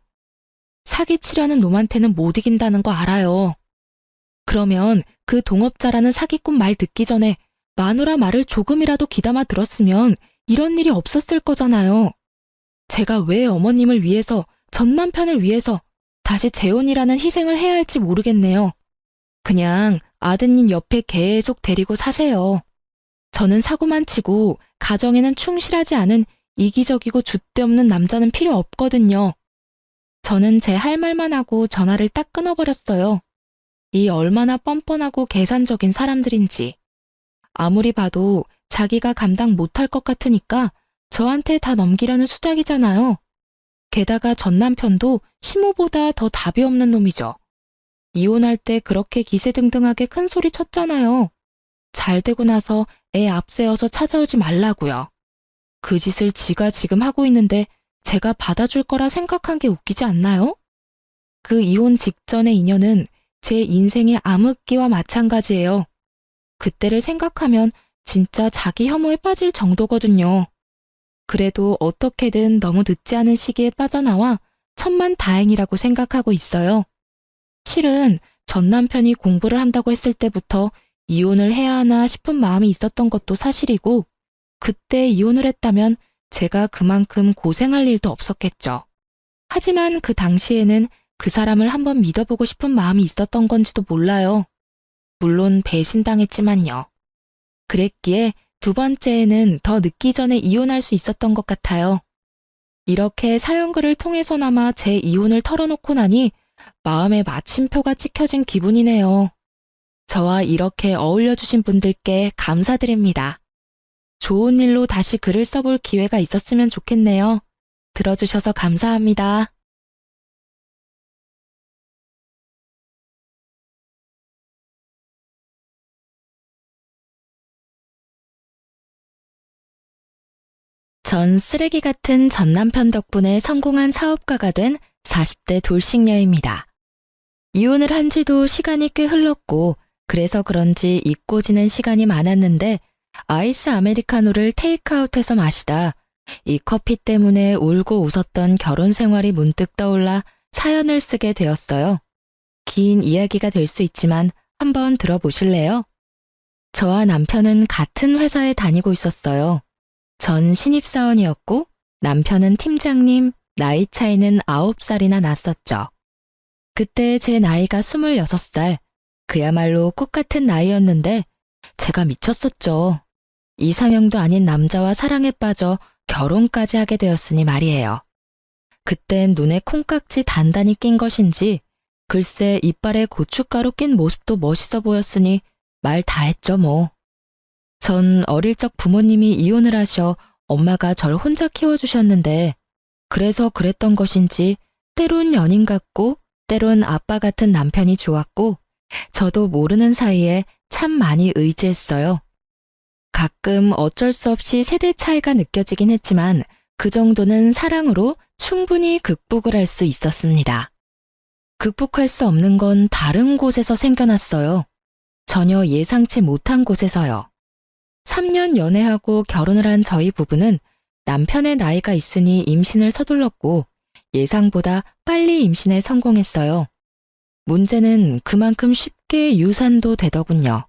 A: 사기치려는 놈한테는 못 이긴다는 거 알아요. 그러면 그 동업자라는 사기꾼 말 듣기 전에 마누라 말을 조금이라도 귀담아 들었으면 이런 일이 없었을 거잖아요. 제가 왜 어머님을 위해서, 전 남편을 위해서 다시 재혼이라는 희생을 해야 할지 모르겠네요. 그냥 아드님 옆에 계속 데리고 사세요. 저는 사고만 치고 가정에는 충실하지 않은 이기적이고 줏대없는 남자는 필요 없거든요. 저는 제 할 말만 하고 전화를 딱 끊어버렸어요. 이 얼마나 뻔뻔하고 계산적인 사람들인지. 아무리 봐도 자기가 감당 못할 것 같으니까 저한테 다 넘기려는 수작이잖아요. 게다가 전 남편도 시모보다 더 답이 없는 놈이죠. 이혼할 때 그렇게 기세등등하게 큰 소리 쳤잖아요. 잘 되고 나서 애 앞세워서 찾아오지 말라고요. 그 짓을 지가 지금 하고 있는데 제가 받아줄 거라 생각한 게 웃기지 않나요? 그 이혼 직전의 인연은 제 인생의 암흑기와 마찬가지예요. 그때를 생각하면 진짜 자기 혐오에 빠질 정도거든요. 그래도 어떻게든 너무 늦지 않은 시기에 빠져나와 천만 다행이라고 생각하고 있어요. 실은 전 남편이 공부를 한다고 했을 때부터 이혼을 해야 하나 싶은 마음이 있었던 것도 사실이고 그때 이혼을 했다면 제가 그만큼 고생할 일도 없었겠죠. 하지만 그 당시에는 그 사람을 한번 믿어보고 싶은 마음이 있었던 건지도 몰라요. 물론 배신당했지만요. 그랬기에 두 번째에는 더 늦기 전에 이혼할 수 있었던 것 같아요. 이렇게 사연글을 통해서나마 제 이혼을 털어놓고 나니 마음에 마침표가 찍혀진 기분이네요. 저와 이렇게 어울려주신 분들께 감사드립니다. 좋은 일로 다시 글을 써볼 기회가 있었으면 좋겠네요. 들어주셔서 감사합니다. 전 쓰레기 같은 전 남편 덕분에 성공한 사업가가 된 40대 돌싱녀입니다. 이혼을 한 지도 시간이 꽤 흘렀고 그래서 그런지 잊고 지낸 시간이 많았는데 아이스 아메리카노를 테이크아웃해서 마시다 이 커피 때문에 울고 웃었던 결혼 생활이 문득 떠올라 사연을 쓰게 되었어요. 긴 이야기가 될 수 있지만 한번 들어보실래요? 저와 남편은 같은 회사에 다니고 있었어요. 전 신입사원이었고 남편은 팀장님, 나이 차이는 9살이나 났었죠. 그때 제 나이가 26살, 그야말로 꽃같은 나이였는데 제가 미쳤었죠. 이상형도 아닌 남자와 사랑에 빠져 결혼까지 하게 되었으니 말이에요. 그땐 눈에 콩깍지 단단히 낀 것인지 글쎄 이빨에 고춧가루 낀 모습도 멋있어 보였으니 말 다 했죠 뭐. 전 어릴 적 부모님이 이혼을 하셔 엄마가 절 혼자 키워주셨는데 그래서 그랬던 것인지 때론 연인 같고 때론 아빠 같은 남편이 좋았고 저도 모르는 사이에 참 많이 의지했어요. 가끔 어쩔 수 없이 세대 차이가 느껴지긴 했지만 그 정도는 사랑으로 충분히 극복을 할 수 있었습니다. 극복할 수 없는 건 다른 곳에서 생겨났어요. 전혀 예상치 못한 곳에서요. 3년 연애하고 결혼을 한 저희 부부는 남편의 나이가 있으니 임신을 서둘렀고 예상보다 빨리 임신에 성공했어요. 문제는 그만큼 쉽게 유산도 되더군요.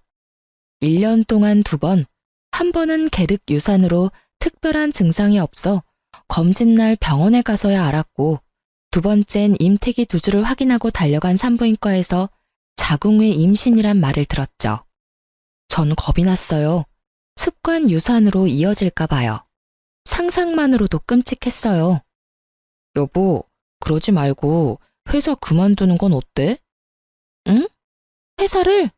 A: 1년 동안 2번, 한 번은 계륵 유산으로 특별한 증상이 없어 검진날 병원에 가서야 알았고 두 번째는 임태기 두 주를 확인하고 달려간 산부인과에서 자궁의 임신이란 말을 들었죠. 전 겁이 났어요. 습관 유산으로 이어질까 봐요. 상상만으로도 끔찍했어요. 여보, 그러지 말고 회사 그만두는 건 어때? 응? 회사를?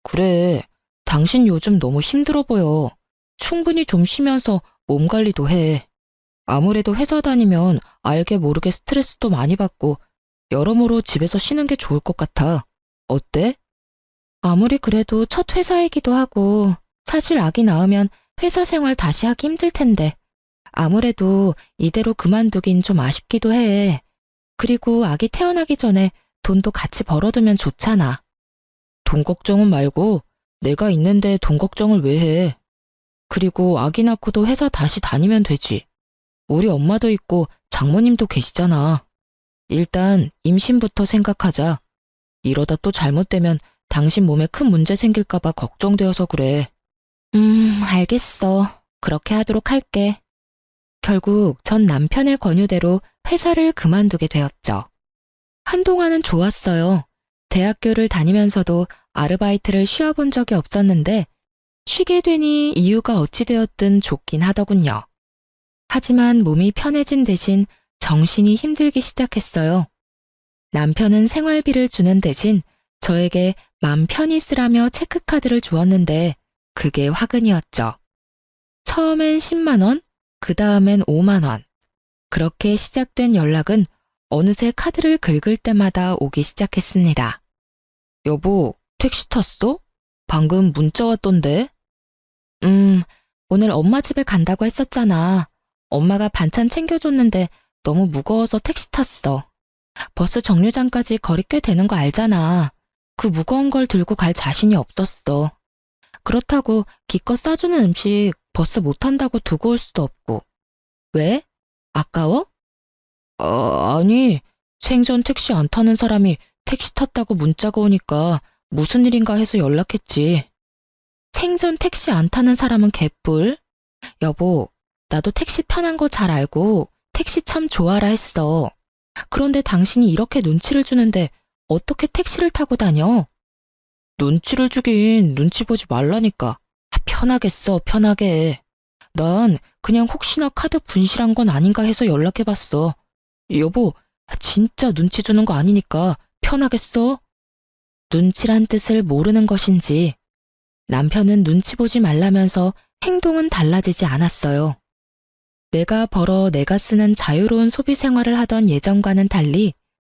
A: 그래, 당신 요즘 너무 힘들어 보여. 충분히 좀 쉬면서 몸 관리도 해. 아무래도 회사 다니면 알게 모르게 스트레스도 많이 받고 여러모로 집에서 쉬는 게 좋을 것 같아. 어때? 아무리 그래도 첫 회사이기도 하고 사실 아기 낳으면 회사 생활 다시 하기 힘들 텐데 아무래도 이대로 그만두긴 좀 아쉽기도 해. 그리고 아기 태어나기 전에 돈도 같이 벌어두면 좋잖아. 돈 걱정은 말고 내가 있는데 돈 걱정을 왜 해? 그리고 아기 낳고도 회사 다시 다니면 되지. 우리 엄마도 있고 장모님도 계시잖아. 일단 임신부터 생각하자. 이러다 또 잘못되면 당신 몸에 큰 문제 생길까봐 걱정되어서 그래. 알겠어. 그렇게 하도록 할게. 결국 전 남편의 권유대로 회사를 그만두게 되었죠. 한동안은 좋았어요. 대학교를 다니면서도 아르바이트를 쉬어본 적이 없었는데 쉬게 되니 이유가 어찌 되었든 좋긴 하더군요. 하지만 몸이 편해진 대신 정신이 힘들기 시작했어요. 남편은 생활비를 주는 대신 저에게 맘 편히 쓰라며 체크카드를 주었는데 그게 화근이었죠. 처음엔 10만 원, 그 다음엔 5만 원. 그렇게 시작된 연락은 어느새 카드를 긁을 때마다 오기 시작했습니다. 여보, 택시 탔어? 방금 문자 왔던데? 오늘 엄마 집에 간다고 했었잖아. 엄마가 반찬 챙겨줬는데 너무 무거워서 택시 탔어. 버스 정류장까지 거리 꽤 되는 거 알잖아. 그 무거운 걸 들고 갈 자신이 없었어. 그렇다고 기껏 싸주는 음식 버스 못 탄다고 두고 올 수도 없고. 왜? 아까워? 아니, 생전 택시 안 타는 사람이 택시 탔다고 문자가 오니까 무슨 일인가 해서 연락했지. 생전 택시 안 타는 사람은 개뿔? 여보, 나도 택시 편한 거 잘 알고 택시 참 좋아라 했어. 그런데 당신이 이렇게 눈치를 주는데 어떻게 택시를 타고 다녀? 눈치를 주긴 눈치 보지 말라니까. 편하게 써, 편하게. 난 그냥 혹시나 카드 분실한 건 아닌가 해서 연락해봤어. 여보, 진짜 눈치 주는 거 아니니까 편하게 써. 눈치란 뜻을 모르는 것인지 남편은 눈치 보지 말라면서 행동은 달라지지 않았어요. 내가 벌어 내가 쓰는 자유로운 소비 생활을 하던 예전과는 달리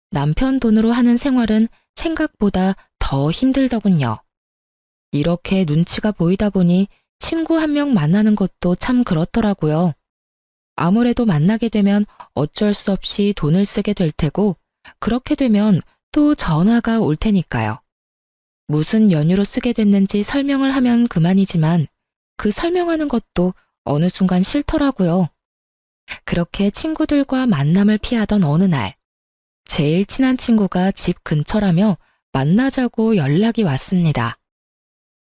A: 남편 돈으로 하는 생활은 생각보다 더 힘들더군요. 이렇게 눈치가 보이다 보니 친구 한 명 만나는 것도 참 그렇더라고요. 아무래도 만나게 되면 어쩔 수 없이 돈을 쓰게 될 테고 그렇게 되면 또 전화가 올 테니까요. 무슨 연유로 쓰게 됐는지 설명을 하면 그만이지만 그 설명하는 것도 어느 순간 싫더라고요. 그렇게 친구들과 만남을 피하던 어느 날, 제일 친한 친구가 집 근처라며 만나자고 연락이 왔습니다.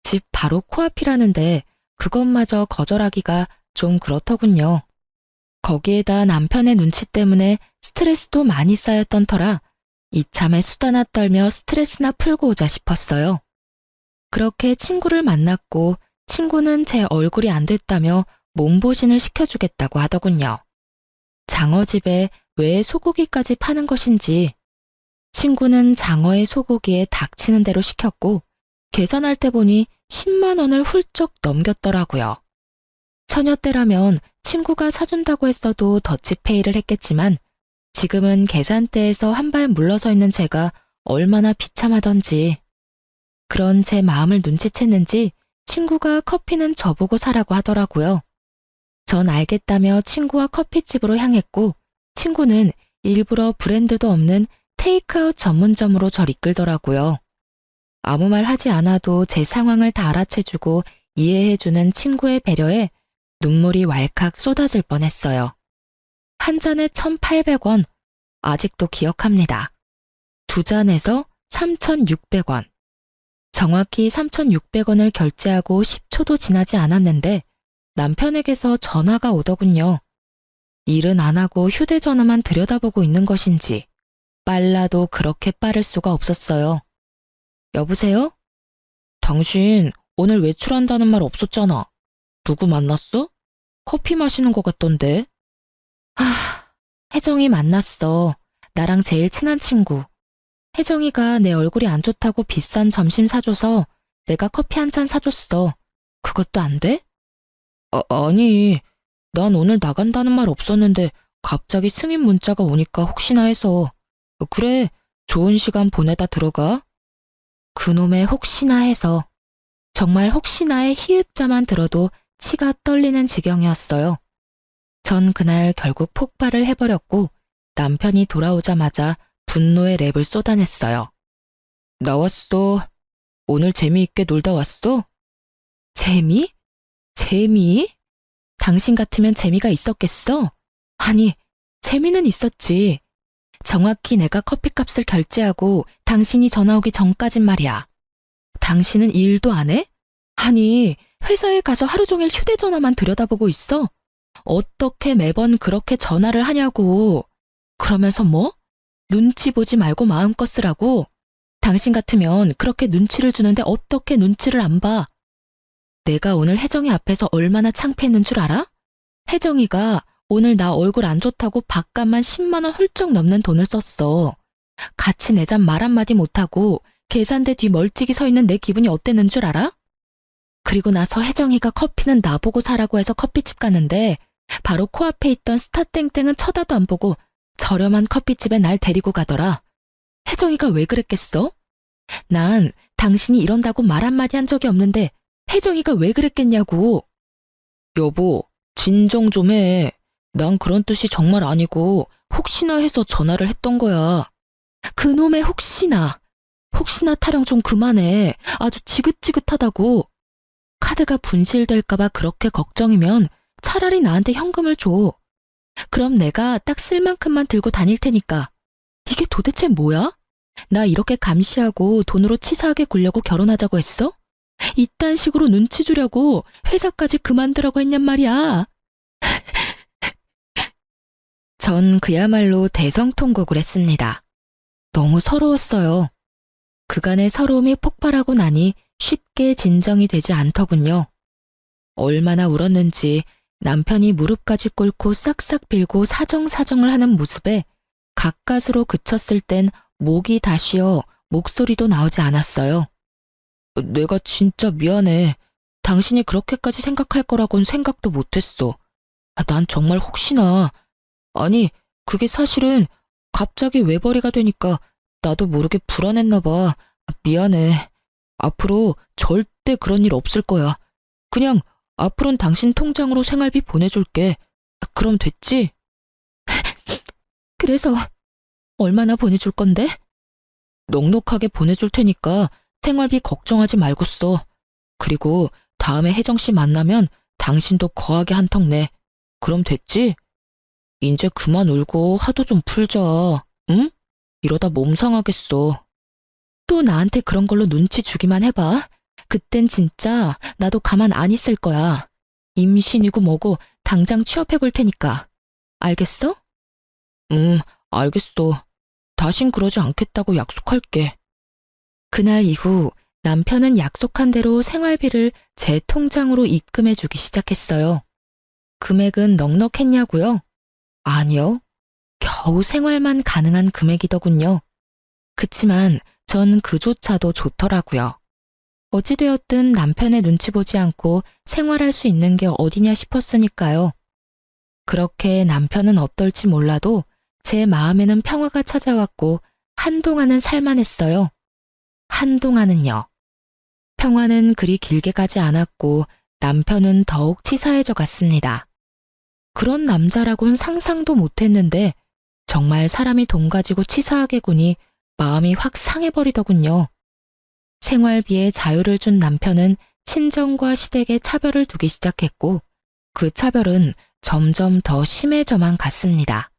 A: 집 바로 코앞이라는데 그것마저 거절하기가 좀 그렇더군요. 거기에다 남편의 눈치 때문에 스트레스도 많이 쌓였던 터라 이참에 수다나 떨며 스트레스나 풀고 오자 싶었어요. 그렇게 친구를 만났고 친구는 제 얼굴이 안 됐다며 몸보신을 시켜주겠다고 하더군요. 장어집에 왜 소고기까지 파는 것인지 친구는 장어의 소고기에 닥치는 대로 시켰고 계산할 때 보니 10만 원을 훌쩍 넘겼더라고요. 처녀 때라면 친구가 사준다고 했어도 더치페이를 했겠지만 지금은 계산대에서 한 발 물러서 있는 제가 얼마나 비참하던지. 그런 제 마음을 눈치챘는지 친구가 커피는 저보고 사라고 하더라고요. 전 알겠다며 친구와 커피집으로 향했고 친구는 일부러 브랜드도 없는 테이크아웃 전문점으로 절 이끌더라고요. 아무 말 하지 않아도 제 상황을 다 알아채주고 이해해주는 친구의 배려에 눈물이 왈칵 쏟아질 뻔했어요. 한 잔에 1,800원, 아직도 기억합니다. 두 잔에서 3,600원. 정확히 3,600원을 결제하고 10초도 지나지 않았는데 남편에게서 전화가 오더군요. 일은 안 하고 휴대전화만 들여다보고 있는 것인지 빨라도 그렇게 빠를 수가 없었어요. 여보세요? 당신 오늘 외출한다는 말 없었잖아. 누구 만났어? 커피 마시는 것 같던데. 하, 혜정이 만났어. 나랑 제일 친한 친구. 혜정이가 내 얼굴이 안 좋다고 비싼 점심 사줘서 내가 커피 한 잔 사줬어. 그것도 안 돼? 아니, 난 오늘 나간다는 말 없었는데 갑자기 승인 문자가 오니까 혹시나 해서. 그래, 좋은 시간 보내다 들어가. 그놈의 혹시나 해서. 정말 혹시나의 히읗자만 들어도 치가 떨리는 지경이었어요. 전 그날 결국 폭발을 해버렸고 남편이 돌아오자마자 분노의 랩을 쏟아냈어요. 나왔어. 오늘 재미있게 놀다 왔어? 재미? 재미? 당신 같으면 재미가 있었겠어? 아니, 재미는 있었지. 정확히 내가 커피값을 결제하고 당신이 전화 오기 전까진 말이야. 당신은 일도 안 해? 아니, 회사에 가서 하루 종일 휴대전화만 들여다보고 있어? 어떻게 매번 그렇게 전화를 하냐고. 그러면서 뭐? 눈치 보지 말고 마음껏 쓰라고? 당신 같으면 그렇게 눈치를 주는데 어떻게 눈치를 안 봐? 내가 오늘 혜정이 앞에서 얼마나 창피했는 줄 알아? 혜정이가 오늘 나 얼굴 안 좋다고 밥값만 10만 원 훌쩍 넘는 돈을 썼어. 같이 내잔 말 한마디 못하고 계산대 뒤 멀찍이 서 있는 내 기분이 어땠는 줄 알아? 그리고 나서 혜정이가 커피는 나보고 사라고 해서 커피집 갔는데 바로 코앞에 있던 스타땡땡은 쳐다도 안 보고 저렴한 커피집에 날 데리고 가더라. 혜정이가 왜 그랬겠어? 난 당신이 이런다고 말 한마디 한 적이 없는데 혜정이가 왜 그랬겠냐고. 여보, 진정 좀 해. 난 그런 뜻이 정말 아니고 혹시나 해서 전화를 했던 거야. 그놈의 혹시나. 혹시나 타령 좀 그만해. 아주 지긋지긋하다고. 카드가 분실될까봐 그렇게 걱정이면 차라리 나한테 현금을 줘. 그럼 내가 딱 쓸 만큼만 들고 다닐 테니까. 이게 도대체 뭐야? 나 이렇게 감시하고 돈으로 치사하게 굴려고 결혼하자고 했어? 이딴 식으로 눈치 주려고 회사까지 그만두라고 했냔 말이야. 전 그야말로 대성통곡을 했습니다. 너무 서러웠어요. 그간의 서러움이 폭발하고 나니 쉽게 진정이 되지 않더군요. 얼마나 울었는지 남편이 무릎까지 꿇고 싹싹 빌고 사정사정을 하는 모습에 가까스로 그쳤을 땐 목이 다 쉬어 목소리도 나오지 않았어요. 내가 진짜 미안해. 당신이 그렇게까지 생각할 거라고는 생각도 못했어. 난 정말 혹시나. 아니, 그게 사실은 갑자기 외벌이가 되니까 나도 모르게 불안했나 봐. 미안해. 앞으로 절대 그런 일 없을 거야. 그냥 앞으로는 당신 통장으로 생활비 보내줄게. 그럼 됐지? 그래서 얼마나 보내줄 건데? 넉넉하게 보내줄 테니까 생활비 걱정하지 말고 써. 그리고 다음에 혜정씨 만나면 당신도 거하게 한턱 내. 그럼 됐지? 이제 그만 울고 화도 좀 풀자. 응? 이러다 몸 상하겠어. 또 나한테 그런 걸로 눈치 주기만 해봐. 그땐 진짜 나도 가만 안 있을 거야. 임신이고 뭐고 당장 취업해 볼 테니까. 알겠어? 응, 알겠어. 다신 그러지 않겠다고 약속할게. 그날 이후 남편은 약속한 대로 생활비를 제 통장으로 입금해 주기 시작했어요. 금액은 넉넉했냐고요? 아니요. 겨우 생활만 가능한 금액이더군요. 그치만 전 그조차도 좋더라고요. 어찌되었든 남편의 눈치 보지 않고 생활할 수 있는 게 어디냐 싶었으니까요. 그렇게 남편은 어떨지 몰라도 제 마음에는 평화가 찾아왔고 한동안은 살만했어요. 한동안은요. 평화는 그리 길게 가지 않았고 남편은 더욱 치사해져 갔습니다. 그런 남자라곤 상상도 못했는데 정말 사람이 돈 가지고 치사하게 구니 마음이 확 상해버리더군요. 생활비에 자유를 준 남편은 친정과 시댁에 차별을 두기 시작했고 그 차별은 점점 더 심해져만 갔습니다.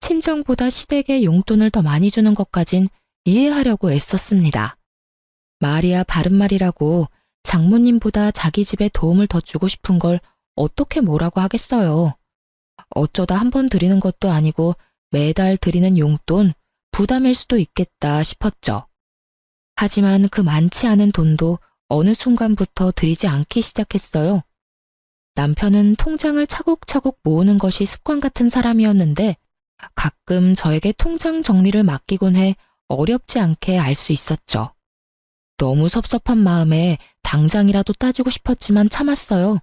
A: 친정보다 시댁에 용돈을 더 많이 주는 것까진 이해하려고 애썼습니다. 말이야 바른말이라고 장모님보다 자기 집에 도움을 더 주고 싶은 걸 어떻게 뭐라고 하겠어요. 어쩌다 한 번 드리는 것도 아니고 매달 드리는 용돈 부담일 수도 있겠다 싶었죠. 하지만 그 많지 않은 돈도 어느 순간부터 드리지 않기 시작했어요. 남편은 통장을 차곡차곡 모으는 것이 습관 같은 사람이었는데 가끔 저에게 통장 정리를 맡기곤 해 어렵지 않게 알 수 있었죠. 너무 섭섭한 마음에 당장이라도 따지고 싶었지만 참았어요.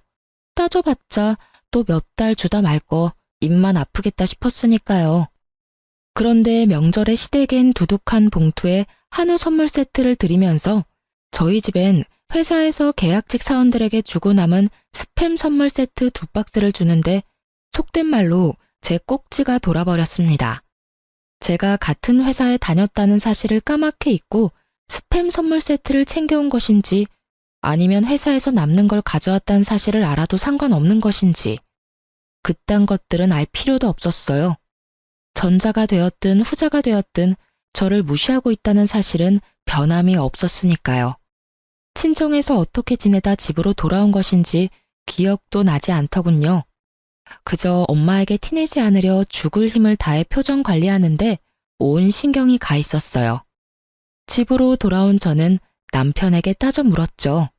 A: 따져봤자 또 몇 달 주다 말 거 입만 아프겠다 싶었으니까요. 그런데 명절에 시댁엔 두둑한 봉투에 한우 선물 세트를 드리면서 저희 집엔 회사에서 계약직 사원들에게 주고 남은 스팸 선물 세트 2박스를 주는데 속된 말로 제 꼭지가 돌아버렸습니다. 제가 같은 회사에 다녔다는 사실을 까맣게 잊고 스팸 선물 세트를 챙겨온 것인지 아니면 회사에서 남는 걸 가져왔다는 사실을 알아도 상관없는 것인지 그딴 것들은 알 필요도 없었어요. 전자가 되었든 후자가 되었든 저를 무시하고 있다는 사실은 변함이 없었으니까요. 친정에서 어떻게 지내다 집으로 돌아온 것인지 기억도 나지 않더군요. 그저 엄마에게 티내지 않으려 죽을 힘을 다해 표정 관리하는데 온 신경이 가 있었어요. 집으로 돌아온 저는 남편에게 따져 물었죠.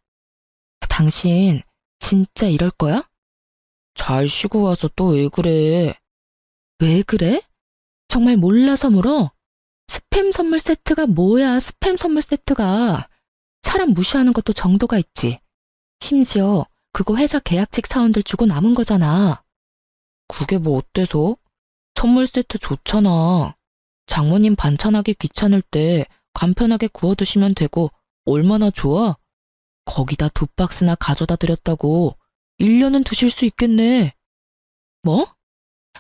A: 당신 진짜 이럴 거야? 잘 쉬고 와서 또 왜 그래? 왜 그래? 정말 몰라서 물어? 스팸 선물 세트가 뭐야, 스팸 선물 세트가. 사람 무시하는 것도 정도가 있지. 심지어 그거 회사 계약직 사원들 주고 남은 거잖아. 그게 뭐 어때서? 선물 세트 좋잖아. 장모님 반찬하기 귀찮을 때 간편하게 구워두시면 되고 얼마나 좋아? 거기다 2박스나 가져다 드렸다고 1년은 드실 수 있겠네. 뭐?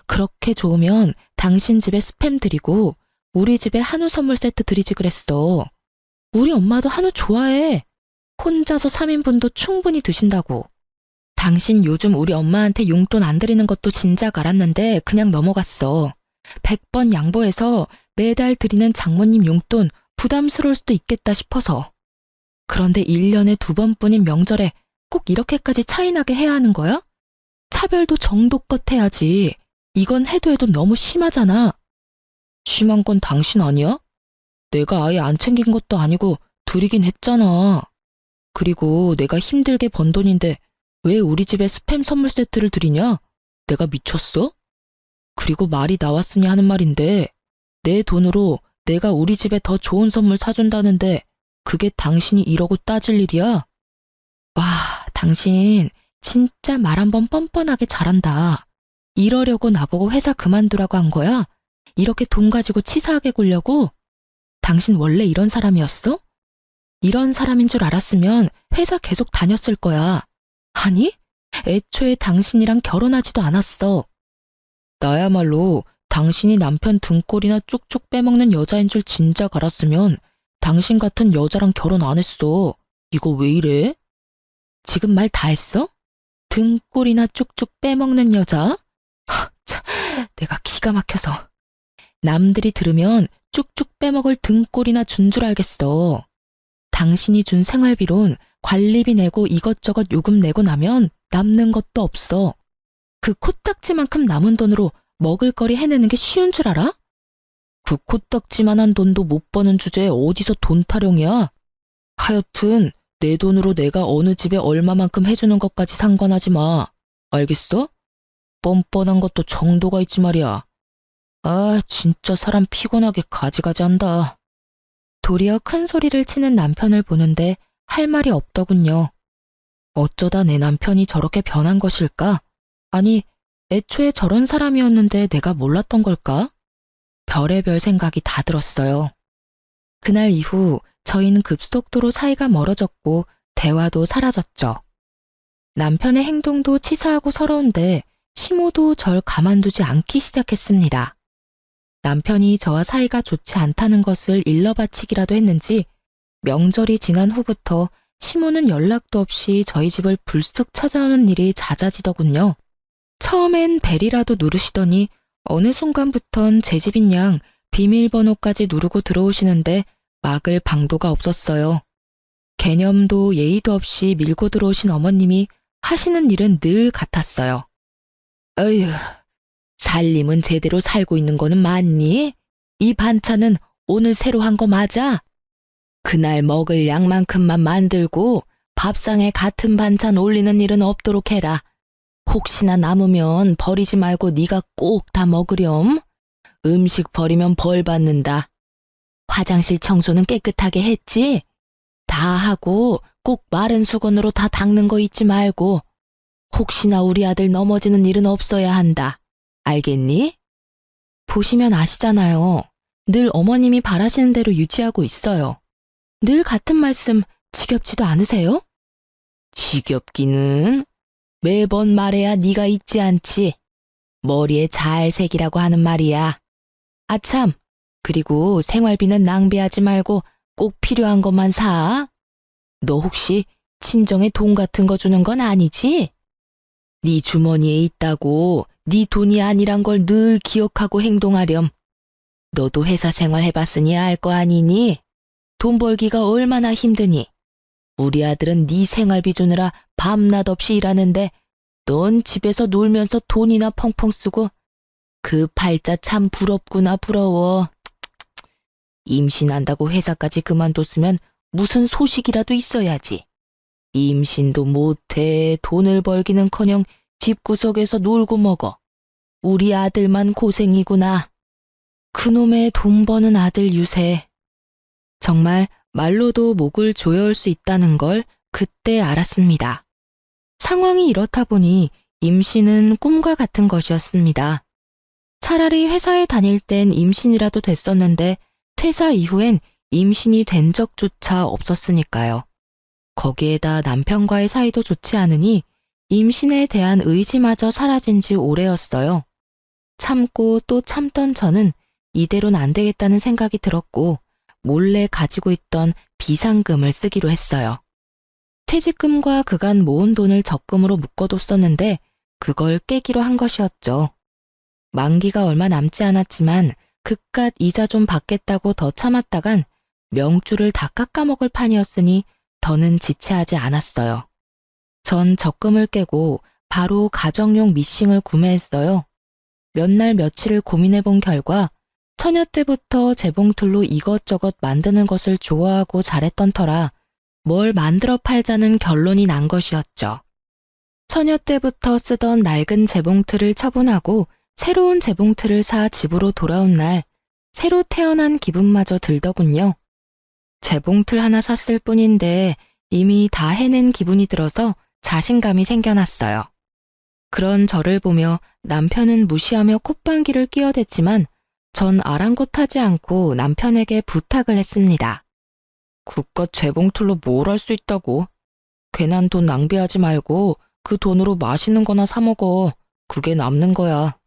A: 그렇게 좋으면 당신 집에 스팸 드리고 우리 집에 한우 선물 세트 드리지 그랬어. 우리 엄마도 한우 좋아해. 혼자서 3인분도 충분히 드신다고. 당신 요즘 우리 엄마한테 용돈 안 드리는 것도 진작 알았는데 그냥 넘어갔어. 100번 양보해서 매달 드리는 장모님 용돈 부담스러울 수도 있겠다 싶어서. 그런데 1년에 2번뿐인 명절에 꼭 이렇게까지 차이나게 해야 하는 거야? 차별도 정도껏 해야지. 이건 해도 해도 너무 심하잖아. 심한 건 당신 아니야? 내가 아예 안 챙긴 것도 아니고 드리긴 했잖아. 그리고 내가 힘들게 번 돈인데 왜 우리 집에 스팸 선물 세트를 드리냐? 내가 미쳤어? 그리고 말이 나왔으니 하는 말인데 내 돈으로 내가 우리 집에 더 좋은 선물 사준다는데 그게 당신이 이러고 따질 일이야? 와, 당신 진짜 말 한번 뻔뻔하게 잘한다. 이러려고 나보고 회사 그만두라고 한 거야? 이렇게 돈 가지고 치사하게 굴려고? 당신 원래 이런 사람이었어? 이런 사람인 줄 알았으면 회사 계속 다녔을 거야. 아니, 애초에 당신이랑 결혼하지도 않았어. 나야말로 당신이 남편 등골이나 쭉쭉 빼먹는 여자인 줄 진작 알았으면 당신 같은 여자랑 결혼 안 했어. 이거 왜 이래? 지금 말 다 했어? 등골이나 쭉쭉 빼먹는 여자? 참, 내가 기가 막혀서. 남들이 들으면 쭉쭉 빼먹을 등골이나 준 줄 알겠어. 당신이 준 생활비론 관리비 내고 이것저것 요금 내고 나면 남는 것도 없어. 그 코딱지만큼 남은 돈으로 먹을거리 해내는 게 쉬운 줄 알아? 그 코딱지만한 돈도 못 버는 주제에 어디서 돈 타령이야? 하여튼 내 돈으로 내가 어느 집에 얼마만큼 해주는 것까지 상관하지 마. 알겠어? 뻔뻔한 것도 정도가 있지 말이야. 아, 진짜 사람 피곤하게 가지가지 한다. 도리어 큰 소리를 치는 남편을 보는데 할 말이 없더군요. 어쩌다 내 남편이 저렇게 변한 것일까? 아니, 애초에 저런 사람이었는데 내가 몰랐던 걸까? 별의별 생각이 다 들었어요. 그날 이후 저희는 급속도로 사이가 멀어졌고 대화도 사라졌죠. 남편의 행동도 치사하고 서러운데 시모도 절 가만두지 않기 시작했습니다. 남편이 저와 사이가 좋지 않다는 것을 일러바치기라도 했는지 명절이 지난 후부터 시모는 연락도 없이 저희 집을 불쑥 찾아오는 일이 잦아지더군요. 처음엔 벨이라도 누르시더니 어느 순간부턴 제 집인 양 비밀번호까지 누르고 들어오시는데 막을 방도가 없었어요. 개념도 예의도 없이 밀고 들어오신 어머님이 하시는 일은 늘 같았어요. 어휴, 살림은 제대로 살고 있는 거는 맞니? 이 반찬은 오늘 새로 한 거 맞아? 그날 먹을 양만큼만 만들고 밥상에 같은 반찬 올리는 일은 없도록 해라. 혹시나 남으면 버리지 말고 네가 꼭 다 먹으렴. 음식 버리면 벌 받는다. 화장실 청소는 깨끗하게 했지? 다 하고 꼭 마른 수건으로 다 닦는 거 잊지 말고. 혹시나 우리 아들 넘어지는 일은 없어야 한다. 알겠니? 보시면 아시잖아요. 늘 어머님이 바라시는 대로 유지하고 있어요. 늘 같은 말씀 지겹지도 않으세요? 지겹기는 매번 말해야 네가 잊지 않지. 머리에 잘 새기라고 하는 말이야. 아참, 그리고 생활비는 낭비하지 말고 꼭 필요한 것만 사. 너 혹시 친정에 돈 같은 거 주는 건 아니지? 네 주머니에 있다고 네 돈이 아니란 걸 늘 기억하고 행동하렴. 너도 회사 생활 해봤으니 알 거 아니니? 돈 벌기가 얼마나 힘드니? 우리 아들은 네 생활비 주느라 밤낮 없이 일하는데 넌 집에서 놀면서 돈이나 펑펑 쓰고 그 팔자 참 부럽구나 부러워. 임신한다고 회사까지 그만뒀으면 무슨 소식이라도 있어야지. 임신도 못해 돈을 벌기는커녕 집구석에서 놀고 먹어. 우리 아들만 고생이구나. 그놈의 돈 버는 아들 유세. 정말 말로도 목을 조여올 수 있다는 걸 그때 알았습니다. 상황이 이렇다 보니 임신은 꿈과 같은 것이었습니다. 차라리 회사에 다닐 땐 임신이라도 됐었는데 퇴사 이후엔 임신이 된 적조차 없었으니까요. 거기에다 남편과의 사이도 좋지 않으니 임신에 대한 의지마저 사라진 지 오래였어요. 참고 또 참던 저는 이대로는 안 되겠다는 생각이 들었고 몰래 가지고 있던 비상금을 쓰기로 했어요. 퇴직금과 그간 모은 돈을 적금으로 묶어뒀었는데 그걸 깨기로 한 것이었죠. 만기가 얼마 남지 않았지만 그깟 이자 좀 받겠다고 더 참았다간 명줄을 다 깎아먹을 판이었으니 더는 지체하지 않았어요. 전 적금을 깨고 바로 가정용 미싱을 구매했어요. 몇 날 며칠을 고민해본 결과 처녀 때부터 재봉틀로 이것저것 만드는 것을 좋아하고 잘했던 터라 뭘 만들어 팔자는 결론이 난 것이었죠. 처녀 때부터 쓰던 낡은 재봉틀을 처분하고 새로운 재봉틀을 사 집으로 돌아온 날 새로 태어난 기분마저 들더군요. 재봉틀 하나 샀을 뿐인데 이미 다 해낸 기분이 들어서 자신감이 생겨났어요. 그런 저를 보며 남편은 무시하며 콧방귀를 끼어댔지만 전 아랑곳하지 않고 남편에게 부탁을 했습니다. 그깟 재봉틀로 뭘 할 수 있다고. 괜한 돈 낭비하지 말고 그 돈으로 맛있는 거나 사 먹어. 그게 남는 거야.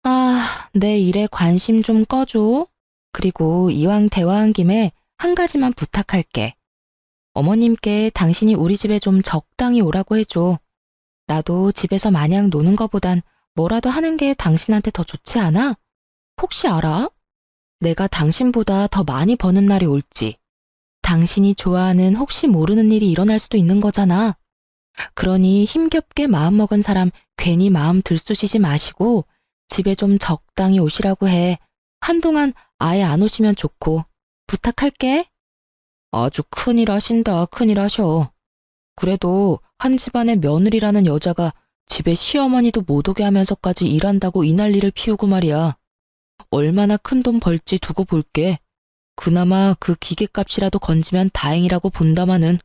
A: 아, 내 일에 관심 좀 꺼줘. 그리고 이왕 대화한 김에 한 가지만 부탁할게. 어머님께 당신이 우리 집에 좀 적당히 오라고 해줘. 나도 집에서 마냥 노는 거보단 뭐라도 하는 게 당신한테 더 좋지 않아? 혹시 알아? 내가 당신보다 더 많이 버는 날이 올지. 당신이 좋아하는 혹시 모르는 일이 일어날 수도 있는 거잖아. 그러니 힘겹게 마음먹은 사람 괜히 마음 들쑤시지 마시고 집에 좀 적당히 오시라고 해. 한동안 아예 안 오시면 좋고. 부탁할게. 아주 큰일 하신다, 큰일 하셔. 그래도 한 집안의 며느리라는 여자가 집에 시어머니도 못 오게 하면서까지 일한다고 이 난리를 피우고 말이야. 얼마나 큰 돈 벌지 두고 볼게. 그나마 그 기계값이라도 건지면 다행이라고 본다마는.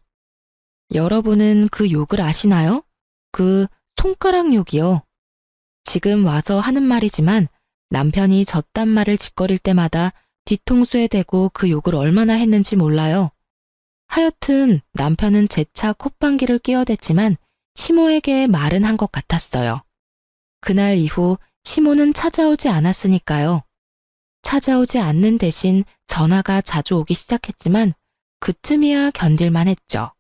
A: 여러분은 그 욕을 아시나요? 그 손가락 욕이요. 지금 와서 하는 말이지만 남편이 저딴 말을 짓거릴 때마다 뒤통수에 대고 그 욕을 얼마나 했는지 몰라요. 하여튼 남편은 재차 콧방귀를 끼어댔지만 시모에게 말은 한 것 같았어요. 그날 이후 시모는 찾아오지 않았으니까요. 찾아오지 않는 대신 전화가 자주 오기 시작했지만 그쯤이야 견딜만 했죠.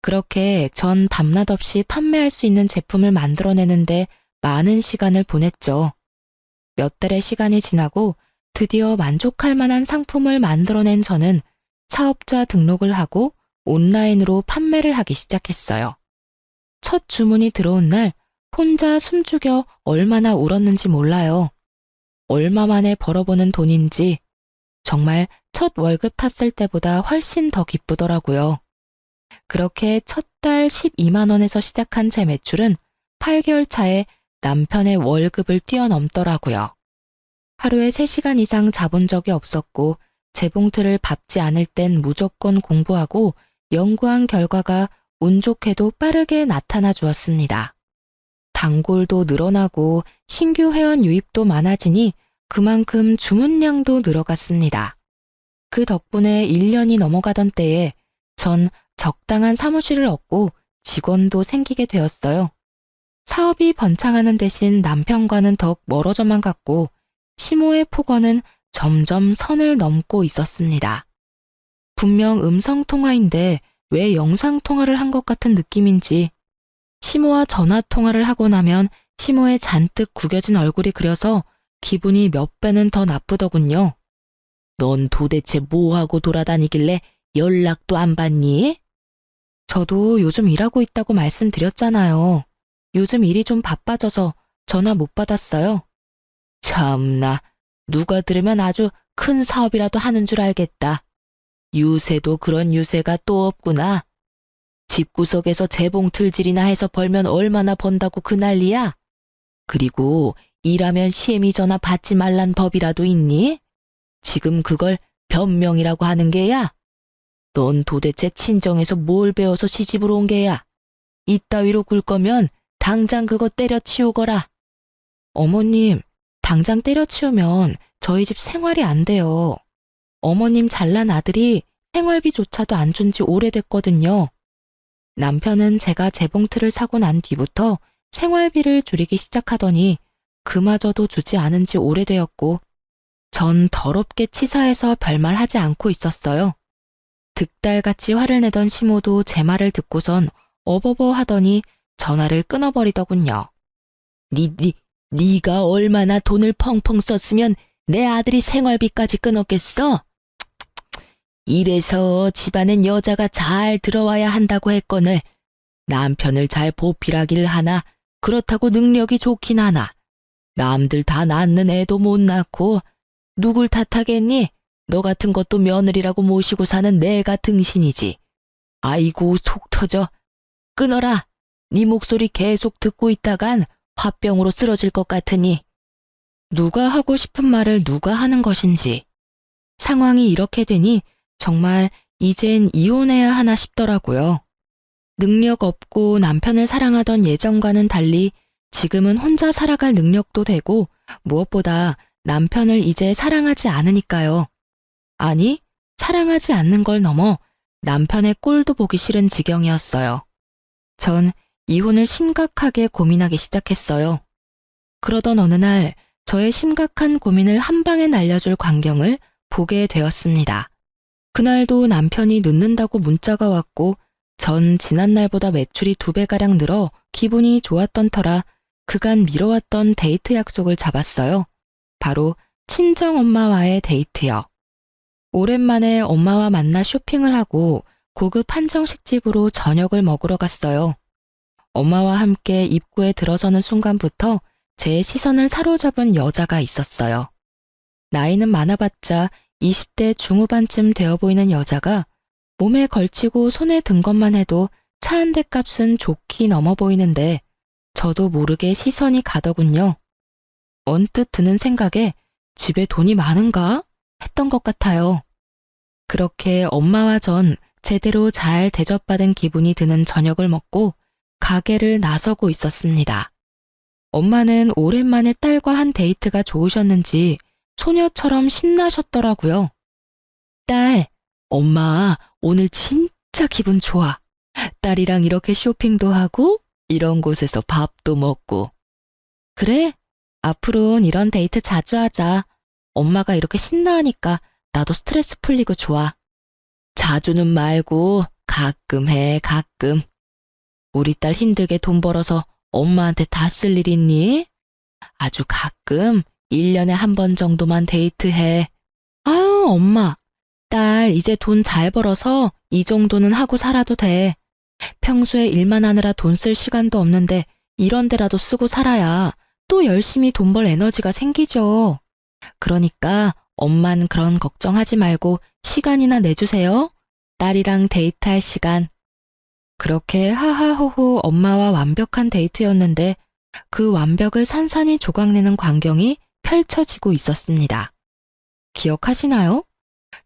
A: 그렇게 전 밤낮 없이 판매할 수 있는 제품을 만들어내는데 많은 시간을 보냈죠. 몇 달의 시간이 지나고 드디어 만족할 만한 상품을 만들어낸 저는 사업자 등록을 하고 온라인으로 판매를 하기 시작했어요. 첫 주문이 들어온 날 혼자 숨죽여 얼마나 울었는지 몰라요. 얼마 만에 벌어보는 돈인지 정말 첫 월급 탔을 때보다 훨씬 더 기쁘더라고요. 그렇게 첫 달 12만 원에서 시작한 제 매출은 8개월 차에 남편의 월급을 뛰어넘더라고요. 하루에 3시간 이상 자본 적이 없었고 재봉틀을 밟지 않을 땐 무조건 공부하고 연구한 결과가 운 좋게도 빠르게 나타나 주었습니다. 단골도 늘어나고 신규 회원 유입도 많아지니 그만큼 주문량도 늘어갔습니다. 그 덕분에 1년이 넘어가던 때에 전 적당한 사무실을 얻고 직원도 생기게 되었어요. 사업이 번창하는 대신 남편과는 더욱 멀어져만 갔고 시모의 폭언은 점점 선을 넘고 있었습니다. 분명 음성통화인데 왜 영상통화를 한 것 같은 느낌인지 시모와 전화통화를 하고 나면 시모의 잔뜩 구겨진 얼굴이 그려서 기분이 몇 배는 더 나쁘더군요. 넌 도대체 뭐하고 돌아다니길래 연락도 안 받니? 저도 요즘 일하고 있다고 말씀드렸잖아요. 요즘 일이 좀 바빠져서 전화 못 받았어요. 참나, 누가 들으면 아주 큰 사업이라도 하는 줄 알겠다. 유세도 그런 유세가 또 없구나. 집구석에서 재봉틀질이나 해서 벌면 얼마나 번다고 그 난리야? 그리고 일하면 시애미 전화 받지 말란 법이라도 있니? 지금 그걸 변명이라고 하는 게야? 넌 도대체 친정에서 뭘 배워서 시집으로 온 게야? 이따위로 굴 거면 당장 그거 때려치우거라. 어머님, 당장 때려치우면 저희 집 생활이 안 돼요. 어머님 잘난 아들이 생활비조차도 안 준 지 오래됐거든요. 남편은 제가 재봉틀을 사고 난 뒤부터 생활비를 줄이기 시작하더니 그마저도 주지 않은 지 오래되었고 전 더럽게 치사해서 별말 하지 않고 있었어요. 득달같이 화를 내던 시모도 제 말을 듣고선 어버버 하더니 전화를 끊어버리더군요. 네가 얼마나 돈을 펑펑 썼으면 내 아들이 생활비까지 끊었겠어? 이래서 집안엔 여자가 잘 들어와야 한다고 했거늘 남편을 잘 보필하기를 하나 그렇다고 능력이 좋긴 하나 남들 다 낳는 애도 못 낳고 누굴 탓하겠니? 너 같은 것도 며느리라고 모시고 사는 내가 등신이지. 아이고 속 터져. 끊어라. 네 목소리 계속 듣고 있다간 화병으로 쓰러질 것 같으니. 누가 하고 싶은 말을 누가 하는 것인지. 상황이 이렇게 되니 정말 이젠 이혼해야 하나 싶더라고요. 능력 없고 남편을 사랑하던 예전과는 달리 지금은 혼자 살아갈 능력도 되고 무엇보다 남편을 이제 사랑하지 않으니까요. 아니, 사랑하지 않는 걸 넘어 남편의 꼴도 보기 싫은 지경이었어요. 전 이혼을 심각하게 고민하기 시작했어요. 그러던 어느 날 저의 심각한 고민을 한 방에 날려줄 광경을 보게 되었습니다. 그날도 남편이 늦는다고 문자가 왔고 전 지난날보다 매출이 2배가량 늘어 기분이 좋았던 터라 그간 미뤄왔던 데이트 약속을 잡았어요. 바로 친정엄마와의 데이트요. 오랜만에 엄마와 만나 쇼핑을 하고 고급 한정식 집으로 저녁을 먹으러 갔어요. 엄마와 함께 입구에 들어서는 순간부터 제 시선을 사로잡은 여자가 있었어요. 나이는 많아봤자 20대 중후반쯤 되어 보이는 여자가 몸에 걸치고 손에 든 것만 해도 차 한 대 값은 좋게 넘어 보이는데 저도 모르게 시선이 가더군요. 언뜻 드는 생각에 집에 돈이 많은가? 했던 것 같아요. 그렇게 엄마와 전 제대로 잘 대접받은 기분이 드는 저녁을 먹고 가게를 나서고 있었습니다. 엄마는 오랜만에 딸과 한 데이트가 좋으셨는지 소녀처럼 신나셨더라고요. 딸, 엄마 오늘 진짜 기분 좋아. 딸이랑 이렇게 쇼핑도 하고 이런 곳에서 밥도 먹고. 그래? 앞으로는 이런 데이트 자주 하자. 엄마가 이렇게 신나하니까 나도 스트레스 풀리고 좋아. 자주는 말고 가끔 해, 가끔. 우리 딸 힘들게 돈 벌어서 엄마한테 다 쓸 일 있니? 아주 가끔 1년에 한 번 정도만 데이트해. 아유, 엄마. 딸 이제 돈 잘 벌어서 이 정도는 하고 살아도 돼. 평소에 일만 하느라 돈 쓸 시간도 없는데 이런 데라도 쓰고 살아야 또 열심히 돈 벌 에너지가 생기죠. 그러니까 엄만 그런 걱정하지 말고 시간이나 내주세요. 딸이랑 데이트할 시간. 그렇게 하하호호 엄마와 완벽한 데이트였는데 그 완벽을 산산이 조각내는 광경이 펼쳐지고 있었습니다. 기억하시나요?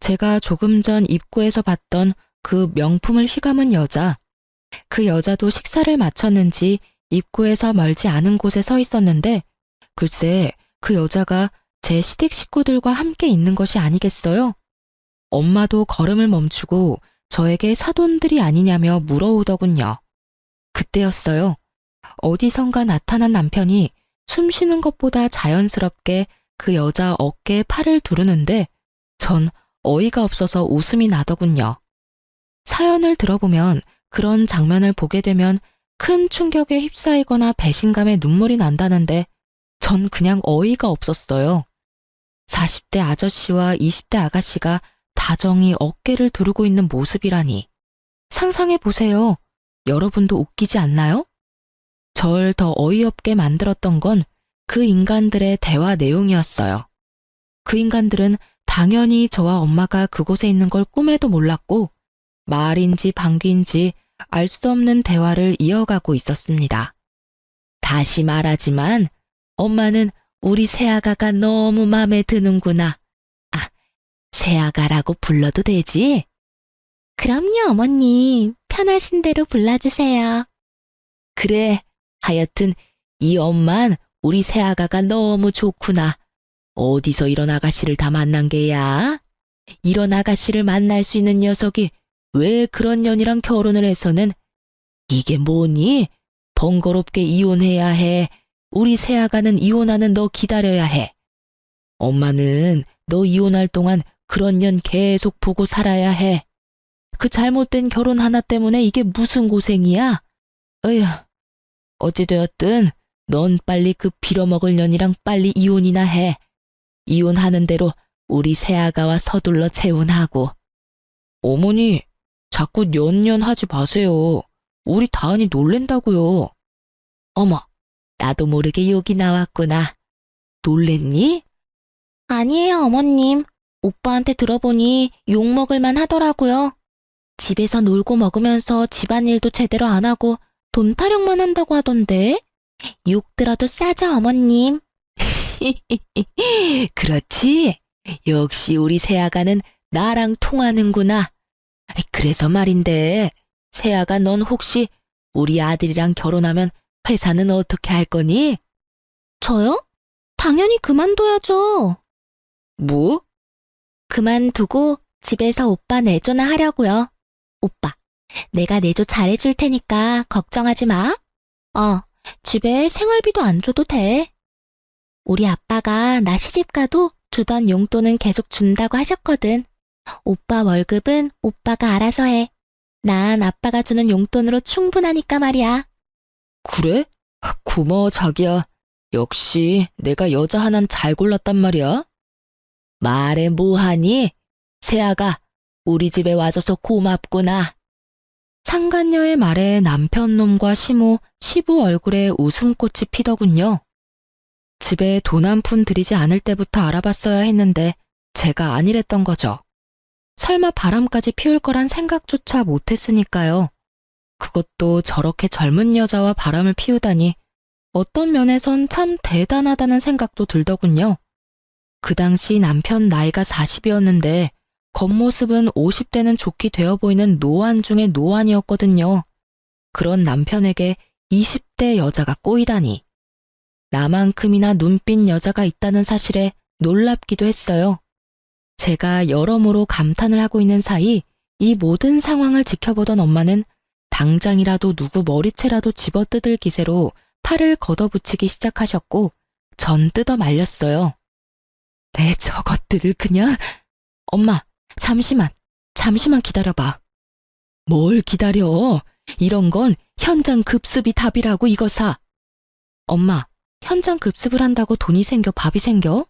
A: 제가 조금 전 입구에서 봤던 그 명품을 휘감은 여자. 그 여자도 식사를 마쳤는지 입구에서 멀지 않은 곳에 서 있었는데 글쎄 그 여자가 제 시댁 식구들과 함께 있는 것이 아니겠어요? 엄마도 걸음을 멈추고 저에게 사돈들이 아니냐며 물어오더군요. 그때였어요. 어디선가 나타난 남편이 숨 쉬는 것보다 자연스럽게 그 여자 어깨에 팔을 두르는데 전 어이가 없어서 웃음이 나더군요. 사연을 들어보면 그런 장면을 보게 되면 큰 충격에 휩싸이거나 배신감에 눈물이 난다는데 전 그냥 어이가 없었어요. 40대 아저씨와 20대 아가씨가 다정히 어깨를 두르고 있는 모습이라니. 상상해 보세요. 여러분도 웃기지 않나요? 절 더 어이없게 만들었던 건 그 인간들의 대화 내용이었어요. 그 인간들은 당연히 저와 엄마가 그곳에 있는 걸 꿈에도 몰랐고 말인지 방귀인지 알 수 없는 대화를 이어가고 있었습니다. 다시 말하지만 엄마는 우리 새아가가 너무 마음에 드는구나. 아, 새아가라고 불러도 되지? 그럼요, 어머님. 편하신 대로 불러주세요. 그래, 하여튼 이 엄만 우리 새아가가 너무 좋구나. 어디서 이런 아가씨를 다 만난 게야? 이런 아가씨를 만날 수 있는 녀석이 왜 그런 년이랑 결혼을 해서는 이게 뭐니? 번거롭게 이혼해야 해. 우리 새아가는 이혼하는 너 기다려야 해. 엄마는 너 이혼할 동안 그런 년 계속 보고 살아야 해. 그 잘못된 결혼 하나 때문에 이게 무슨 고생이야? 어휴, 어찌되었든 넌 빨리 그 빌어먹을 년이랑 빨리 이혼이나 해. 이혼하는 대로 우리 새아가와 서둘러 재혼하고. 어머니, 자꾸 년년 하지 마세요. 우리 다은이 놀랜다고요. 어머, 나도 모르게 욕이 나왔구나. 놀랬니? 아니에요, 어머님. 오빠한테 들어보니 욕먹을만 하더라고요. 집에서 놀고 먹으면서 집안일도 제대로 안 하고 돈 타령만 한다고 하던데. 욕 들어도 싸죠, 어머님. 그렇지? 역시 우리 새아가는 나랑 통하는구나. 그래서 말인데, 새아가 넌 혹시 우리 아들이랑 결혼하면 회사는 어떻게 할 거니? 저요? 당연히 그만둬야죠. 뭐? 그만두고 집에서 오빠 내조나 하려고요. 오빠, 내가 내조 잘해줄 테니까 걱정하지 마. 집에 생활비도 안 줘도 돼. 우리 아빠가 나 시집 가도 주던 용돈은 계속 준다고 하셨거든. 오빠 월급은 오빠가 알아서 해. 난 아빠가 주는 용돈으로 충분하니까 말이야. 그래? 고마워, 자기야. 역시 내가 여자 하나는 잘 골랐단 말이야. 말해 뭐하니? 새아가 우리 집에 와줘서 고맙구나. 상간녀의 말에 남편놈과 시부 얼굴에 웃음꽃이 피더군요. 집에 돈 한 푼 들이지 않을 때부터 알아봤어야 했는데 제가 아니랬던 거죠. 설마 바람까지 피울 거란 생각조차 못했으니까요. 그것도 저렇게 젊은 여자와 바람을 피우다니 어떤 면에선 참 대단하다는 생각도 들더군요. 그 당시 남편 나이가 40이었는데 겉모습은 50대는 좋게 되어 보이는 노안 중의 노안이었거든요. 그런 남편에게 20대 여자가 꼬이다니. 나만큼이나 눈빛 여자가 있다는 사실에 놀랍기도 했어요. 제가 여러모로 감탄을 하고 있는 사이 이 모든 상황을 지켜보던 엄마는 당장이라도 누구 머리채라도 집어뜯을 기세로 팔을 걷어붙이기 시작하셨고 전 뜯어 말렸어요. 내 저것들을 그냥... 엄마, 잠시만 기다려봐. 뭘 기다려? 이런 건 현장 급습이 답이라고 이거사. 엄마, 현장 급습을 한다고 돈이 생겨 밥이 생겨?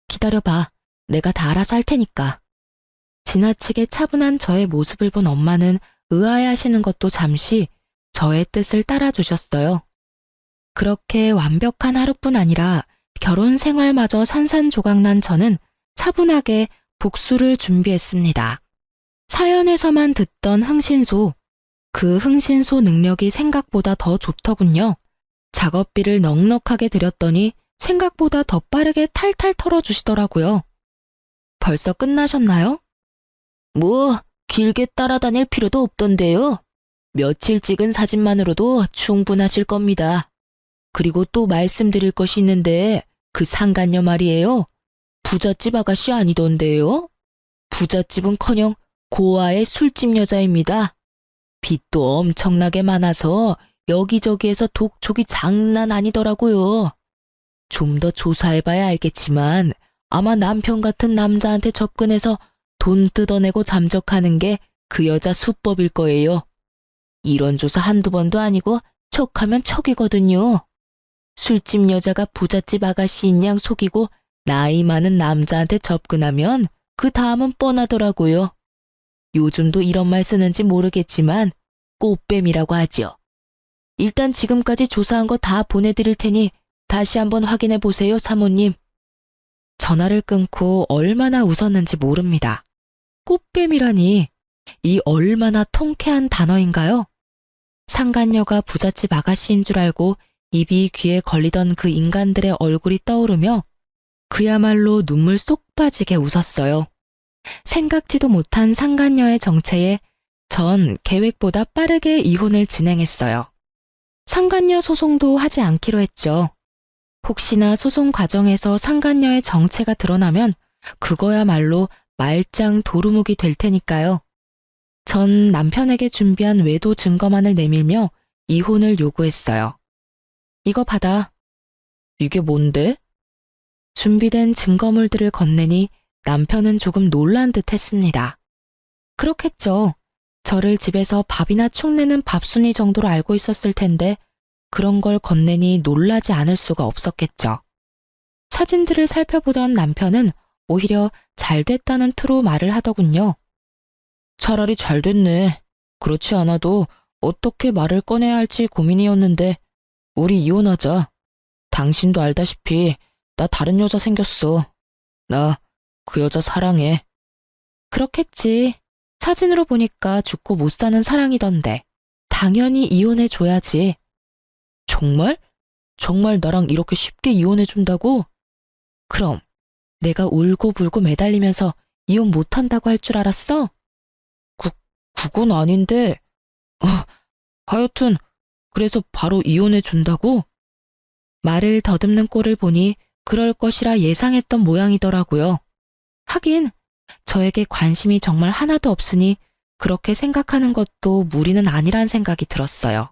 A: 기다려봐. 내가 다 알아서 할 테니까. 지나치게 차분한 저의 모습을 본 엄마는 의아해하시는 것도 잠시 저의 뜻을 따라주셨어요. 그렇게 완벽한 하루뿐 아니라 결혼 생활마저 산산조각난 저는 차분하게 복수를 준비했습니다. 사연에서만 듣던 흥신소, 그 흥신소 능력이 생각보다 더 좋더군요. 작업비를 넉넉하게 들였더니 생각보다 더 빠르게 탈탈 털어주시더라고요. 벌써 끝나셨나요? 뭐, 길게 따라다닐 필요도 없던데요. 며칠 찍은 사진만으로도 충분하실 겁니다. 그리고 또 말씀드릴 것이 있는데 그 상간녀 말이에요. 부잣집 아가씨 아니던데요? 부잣집은커녕 고아의 술집 여자입니다. 빚도 엄청나게 많아서 여기저기에서 독촉이 장난 아니더라고요. 좀 더 조사해봐야 알겠지만 아마 남편 같은 남자한테 접근해서 돈 뜯어내고 잠적하는 게 그 여자 수법일 거예요. 이런 조사 한두 번도 아니고 척하면 척이거든요. 술집 여자가 부잣집 아가씨인 양 속이고 나이 많은 남자한테 접근하면 그 다음은 뻔하더라고요. 요즘도 이런 말 쓰는지 모르겠지만 꽃뱀이라고 하죠. 일단 지금까지 조사한 거 다 보내드릴 테니 다시 한번 확인해 보세요, 사모님. 전화를 끊고 얼마나 웃었는지 모릅니다. 꽃뱀이라니, 이 얼마나 통쾌한 단어인가요? 상간녀가 부잣집 아가씨인 줄 알고 입이 귀에 걸리던 그 인간들의 얼굴이 떠오르며 그야말로 눈물 쏙 빠지게 웃었어요. 생각지도 못한 상간녀의 정체에 전 계획보다 빠르게 이혼을 진행했어요. 상간녀 소송도 하지 않기로 했죠. 혹시나 소송 과정에서 상간녀의 정체가 드러나면 그거야말로 말짱 도루묵이 될 테니까요. 전 남편에게 준비한 외도 증거만을 내밀며 이혼을 요구했어요. 이거 받아. 이게 뭔데? 준비된 증거물들을 건네니 남편은 조금 놀란 듯 했습니다. 그렇겠죠. 저를 집에서 밥이나 축 내는 밥순이 정도로 알고 있었을 텐데 그런 걸 건네니 놀라지 않을 수가 없었겠죠. 사진들을 살펴보던 남편은 오히려 잘 됐다는 투로 말을 하더군요. 차라리 잘 됐네. 그렇지 않아도 어떻게 말을 꺼내야 할지 고민이었는데 우리 이혼하자. 당신도 알다시피 나 다른 여자 생겼어. 나 그 여자 사랑해. 그렇겠지. 사진으로 보니까 죽고 못 사는 사랑이던데. 당연히 이혼해줘야지. 정말? 정말 나랑 이렇게 쉽게 이혼해준다고? 그럼 내가 울고불고 매달리면서 이혼 못한다고 할 줄 알았어? 그건 아닌데. 하여튼 그래서 바로 이혼해준다고? 말을 더듬는 꼴을 보니 그럴 것이라 예상했던 모양이더라고요. 하긴 저에게 관심이 정말 하나도 없으니 그렇게 생각하는 것도 무리는 아니란 생각이 들었어요.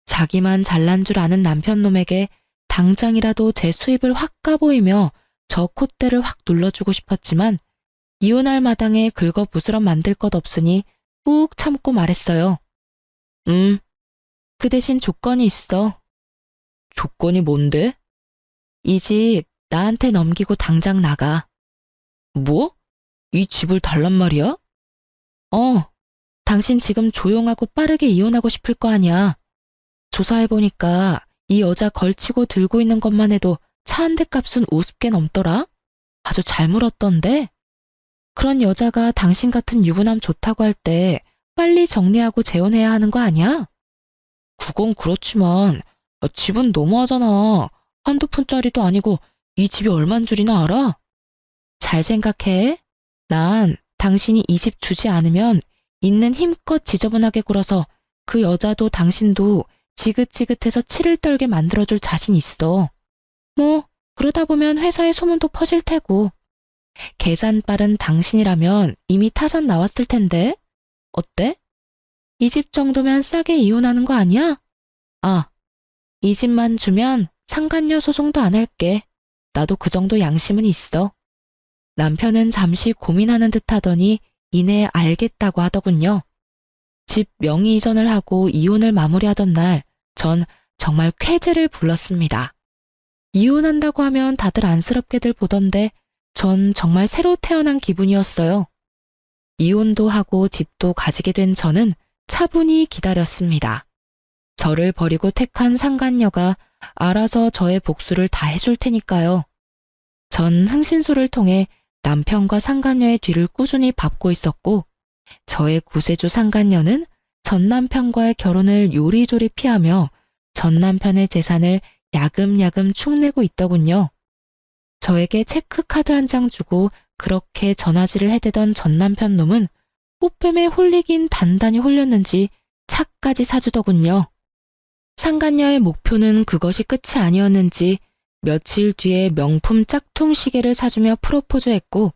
A: 자기만 잘난 줄 아는 남편놈에게 당장이라도 제 수입을 확 까보이며 저 콧대를 확 눌러주고 싶었지만 이혼할 마당에 긁어부스럼 만들 것 없으니 꾹 참고 말했어요. 그 대신 조건이 있어. 조건이 뭔데? 이 집 나한테 넘기고 당장 나가. 뭐? 이 집을 달란 말이야? 당신 지금 조용하고 빠르게 이혼하고 싶을 거 아니야. 조사해보니까 이 여자 걸치고 들고 있는 것만 해도 차 한 대 값은 우습게 넘더라? 아주 잘 물었던데? 그런 여자가 당신 같은 유부남 좋다고 할 때 빨리 정리하고 재혼해야 하는 거 아니야? 그건 그렇지만 집은 너무하잖아. 한두 푼짜리도 아니고 이 집이 얼만 줄이나 알아? 잘 생각해. 난 당신이 이 집 주지 않으면 있는 힘껏 지저분하게 굴어서 그 여자도 당신도 지긋지긋해서 치를 떨게 만들어줄 자신 있어. 뭐 그러다 보면 회사에 소문도 퍼질 테고. 계산 빠른 당신이라면 이미 타산 나왔을 텐데. 어때? 이 집 정도면 싸게 이혼하는 거 아니야? 이 집만 주면 상간녀 소송도 안 할게. 나도 그 정도 양심은 있어. 남편은 잠시 고민하는 듯 하더니 이내 알겠다고 하더군요. 집 명의 이전을 하고 이혼을 마무리하던 날, 전 정말 쾌재를 불렀습니다. 이혼한다고 하면 다들 안쓰럽게들 보던데 전 정말 새로 태어난 기분이었어요. 이혼도 하고 집도 가지게 된 저는 차분히 기다렸습니다. 저를 버리고 택한 상간녀가 알아서 저의 복수를 다 해줄 테니까요. 전 흥신소를 통해 남편과 상간녀의 뒤를 꾸준히 밟고 있었고, 저의 구세주 상간녀는 전 남편과의 결혼을 요리조리 피하며 전 남편의 재산을 야금야금 축내고 있더군요. 저에게 체크카드 한 장 주고 그렇게 전화질을 해대던 전 남편 놈은 꽃뱀에 홀리긴 단단히 홀렸는지 차까지 사주더군요. 상간녀의 목표는 그것이 끝이 아니었는지 며칠 뒤에 명품 짝퉁 시계를 사주며 프로포즈했고,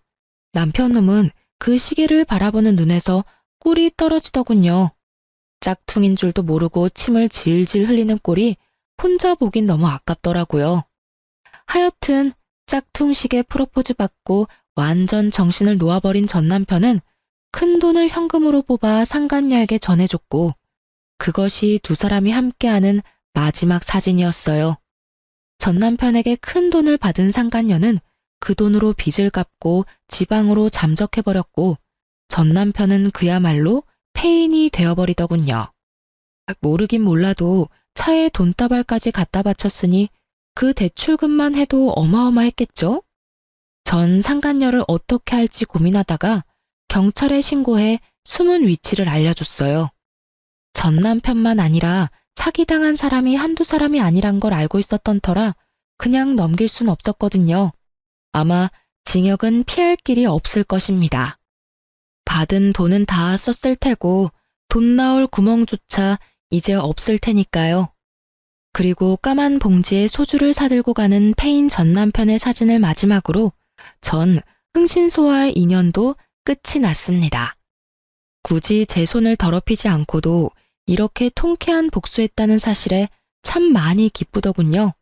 A: 남편 놈은 그 시계를 바라보는 눈에서 꿀이 떨어지더군요. 짝퉁인 줄도 모르고 침을 질질 흘리는 꼴이 혼자 보긴 너무 아깝더라고요. 하여튼 짝퉁 시계 프로포즈 받고 완전 정신을 놓아버린 전 남편은 큰 돈을 현금으로 뽑아 상간녀에게 전해줬고, 그것이 두 사람이 함께하는 마지막 사진이었어요. 전 남편에게 큰 돈을 받은 상간녀는 그 돈으로 빚을 갚고 지방으로 잠적해버렸고, 전 남편은 그야말로 폐인이 되어버리더군요. 모르긴 몰라도 차에 돈다발까지 갖다 바쳤으니 그 대출금만 해도 어마어마했겠죠? 전 상간녀를 어떻게 할지 고민하다가 경찰에 신고해 숨은 위치를 알려줬어요. 전 남편만 아니라 사기당한 사람이 한두 사람이 아니란 걸 알고 있었던 터라 그냥 넘길 순 없었거든요. 아마 징역은 피할 길이 없을 것입니다. 받은 돈은 다 썼을 테고 돈 나올 구멍조차 이제 없을 테니까요. 그리고 까만 봉지에 소주를 사들고 가는 폐인 전 남편의 사진을 마지막으로 전 흥신소와의 인연도 끝이 났습니다. 굳이 제 손을 더럽히지 않고도 이렇게 통쾌한 복수했다는 사실에 참 많이 기쁘더군요.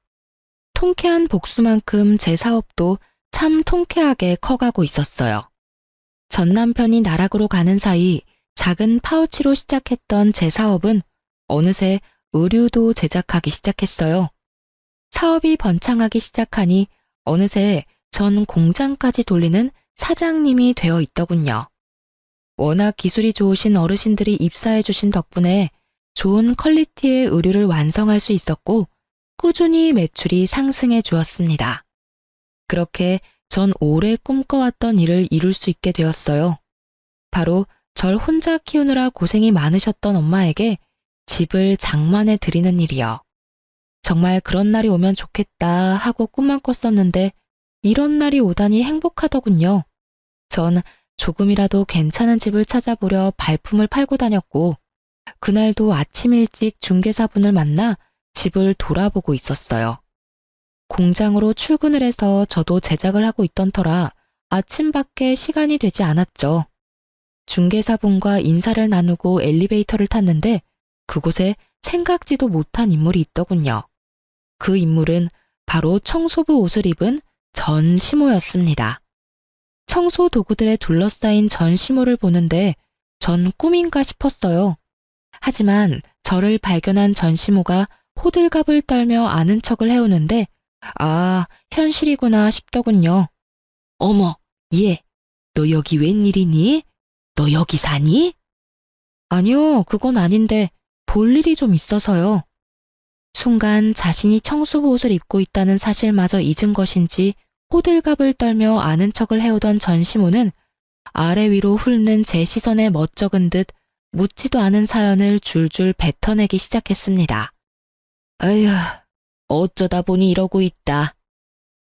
A: 통쾌한 복수만큼 제 사업도 참 통쾌하게 커가고 있었어요. 전 남편이 나락으로 가는 사이 작은 파우치로 시작했던 제 사업은 어느새 의류도 제작하기 시작했어요. 사업이 번창하기 시작하니 어느새 전 공장까지 돌리는 사장님이 되어 있더군요. 워낙 기술이 좋으신 어르신들이 입사해 주신 덕분에 좋은 퀄리티의 의류를 완성할 수 있었고 꾸준히 매출이 상승해 주었습니다. 그렇게 전 오래 꿈꿔왔던 일을 이룰 수 있게 되었어요. 바로 절 혼자 키우느라 고생이 많으셨던 엄마에게 집을 장만해 드리는 일이요. 정말 그런 날이 오면 좋겠다 하고 꿈만 꿨었는데 이런 날이 오다니 행복하더군요. 전 조금이라도 괜찮은 집을 찾아보려 발품을 팔고 다녔고 그날도 아침 일찍 중개사분을 만나 집을 돌아보고 있었어요. 공장으로 출근을 해서 저도 제작을 하고 있던 터라 아침밖에 시간이 되지 않았죠. 중개사분과 인사를 나누고 엘리베이터를 탔는데 그곳에 생각지도 못한 인물이 있더군요. 그 인물은 바로 청소부 옷을 입은 전 시모였습니다. 청소 도구들에 둘러싸인 전 시모를 보는데 전 꿈인가 싶었어요. 하지만 저를 발견한 전 시모가 호들갑을 떨며 아는 척을 해오는데 아, 현실이구나 싶더군요. 어머, 얘, 너 여기 웬일이니? 너 여기 사니? 아니요, 그건 아닌데 볼 일이 좀 있어서요. 순간 자신이 청소부 옷을 입고 있다는 사실마저 잊은 것인지 호들갑을 떨며 아는 척을 해오던 전시모는 아래 위로 훑는 제 시선에 멋쩍은 듯 묻지도 않은 사연을 줄줄 뱉어내기 시작했습니다. 아휴, 어쩌다 보니 이러고 있다.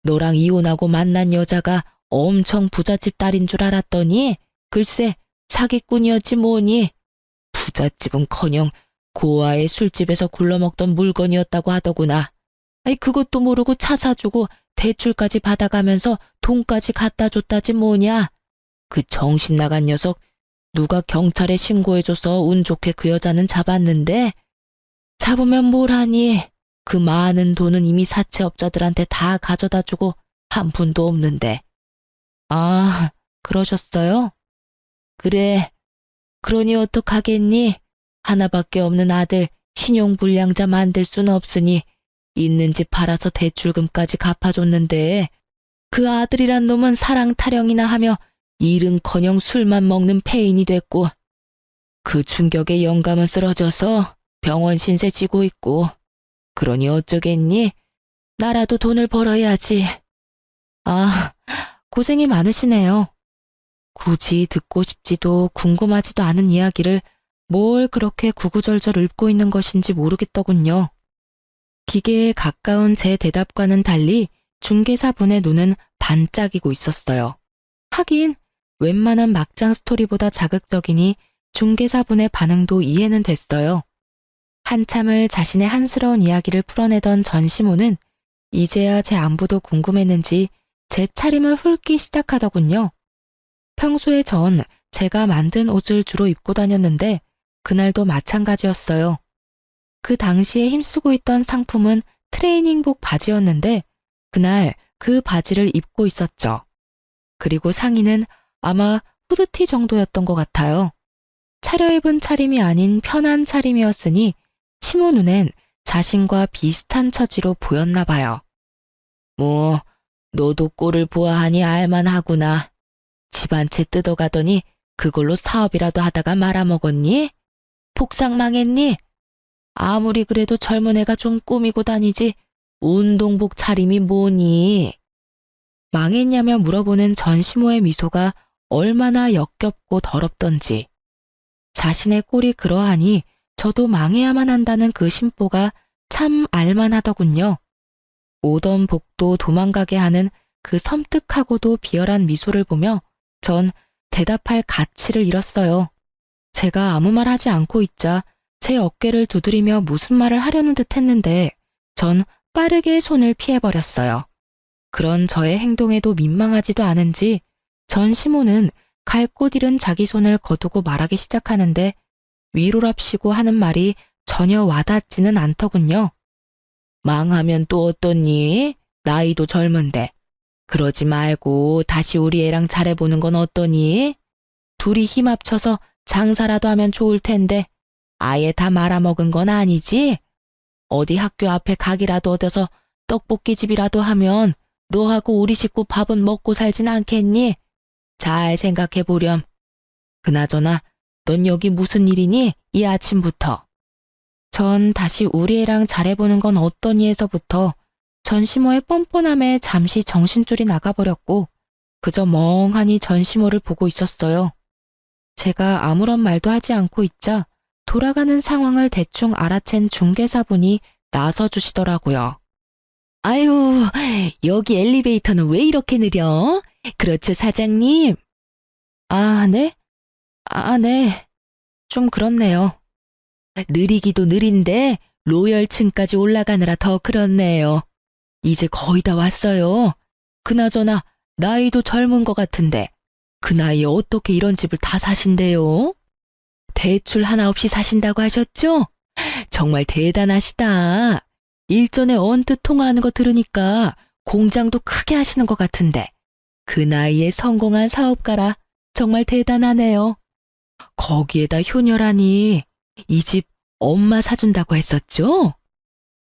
A: 너랑 이혼하고 만난 여자가 엄청 부잣집 딸인 줄 알았더니 글쎄 사기꾼이었지 뭐니. 부잣집은커녕 고아의 술집에서 굴러먹던 물건이었다고 하더구나. 아이 그것도 모르고 차 사주고 대출까지 받아가면서 돈까지 갖다 줬다지 뭐냐. 그 정신 나간 녀석 누가 경찰에 신고해줘서 운 좋게 그 여자는 잡았는데 잡으면 뭘 하니. 그 많은 돈은 이미 사채업자들한테 다 가져다 주고 한 푼도 없는데. 아, 그러셨어요? 그래. 그러니 어떡하겠니? 하나밖에 없는 아들 신용불량자 만들 수는 없으니 있는 집 팔아서 대출금까지 갚아줬는데 그 아들이란 놈은 사랑 타령이나 하며 일은커녕 술만 먹는 폐인이 됐고 그 충격에 영감은 쓰러져서 병원 신세 지고 있고 그러니 어쩌겠니? 나라도 돈을 벌어야지. 아, 고생이 많으시네요. 굳이 듣고 싶지도 궁금하지도 않은 이야기를 뭘 그렇게 구구절절 읊고 있는 것인지 모르겠더군요. 기계에 가까운 제 대답과는 달리 중개사분의 눈은 반짝이고 있었어요. 하긴 웬만한 막장 스토리보다 자극적이니 중개사분의 반응도 이해는 됐어요. 한참을 자신의 한스러운 이야기를 풀어내던 전시모는 이제야 제 안부도 궁금했는지 제 차림을 훑기 시작하더군요. 평소에 전 제가 만든 옷을 주로 입고 다녔는데 그날도 마찬가지였어요. 그 당시에 힘쓰고 있던 상품은 트레이닝복 바지였는데 그날 그 바지를 입고 있었죠. 그리고 상의는 아마 후드티 정도였던 것 같아요. 차려입은 차림이 아닌 편한 차림이었으니 시모 눈엔 자신과 비슷한 처지로 보였나 봐요. 뭐 너도 꼴을 보아하니 알만하구나. 집 한 채 뜯어가더니 그걸로 사업이라도 하다가 말아먹었니? 폭삭 망했니? 아무리 그래도 젊은 애가 좀 꾸미고 다니지 운동복 차림이 뭐니? 망했냐며 물어보는 전시모의 미소가 얼마나 역겹고 더럽던지. 자신의 꼴이 그러하니 저도 망해야만 한다는 그 심보가 참 알만하더군요. 오던 복도 도망가게 하는 그 섬뜩하고도 비열한 미소를 보며 전 대답할 가치를 잃었어요. 제가 아무 말 하지 않고 있자 제 어깨를 두드리며 무슨 말을 하려는 듯 했는데 전 빠르게 손을 피해버렸어요. 그런 저의 행동에도 민망하지도 않은지 전시모는 갈 곳 잃은 자기 손을 거두고 말하기 시작하는데 위로랍시고 하는 말이 전혀 와닿지는 않더군요. 망하면 또 어떠니? 나이도 젊은데. 그러지 말고 다시 우리 애랑 잘해보는 건 어떠니? 둘이 힘 합쳐서 장사라도 하면 좋을 텐데 아예 다 말아먹은 건 아니지? 어디 학교 앞에 가게라도 얻어서 떡볶이집이라도 하면 너하고 우리 식구 밥은 먹고 살진 않겠니? 잘 생각해보렴. 그나저나 넌 여기 무슨 일이니? 이 아침부터. 전 다시 우리 애랑 잘해보는 건 어떠니 해서부터 전시모의 뻔뻔함에 잠시 정신줄이 나가버렸고 그저 멍하니 전시모를 보고 있었어요. 제가 아무런 말도 하지 않고 있자 돌아가는 상황을 대충 알아챈 중개사분이 나서주시더라고요. 아유, 여기 엘리베이터는 왜 이렇게 느려? 그렇죠, 사장님? 아, 네? 네. 좀 그렇네요. 느리기도 느린데 로열층까지 올라가느라 더 그렇네요. 이제 거의 다 왔어요. 그나저나 나이도 젊은 것 같은데 그 나이에 어떻게 이런 집을 다 사신대요? 대출 하나 없이 사신다고 하셨죠? 정말 대단하시다. 일전에 언뜻 통화하는 거 들으니까 공장도 크게 하시는 것 같은데 그 나이에 성공한 사업가라 정말 대단하네요. 거기에다 효녀라니 이 집 엄마 사준다고 했었죠?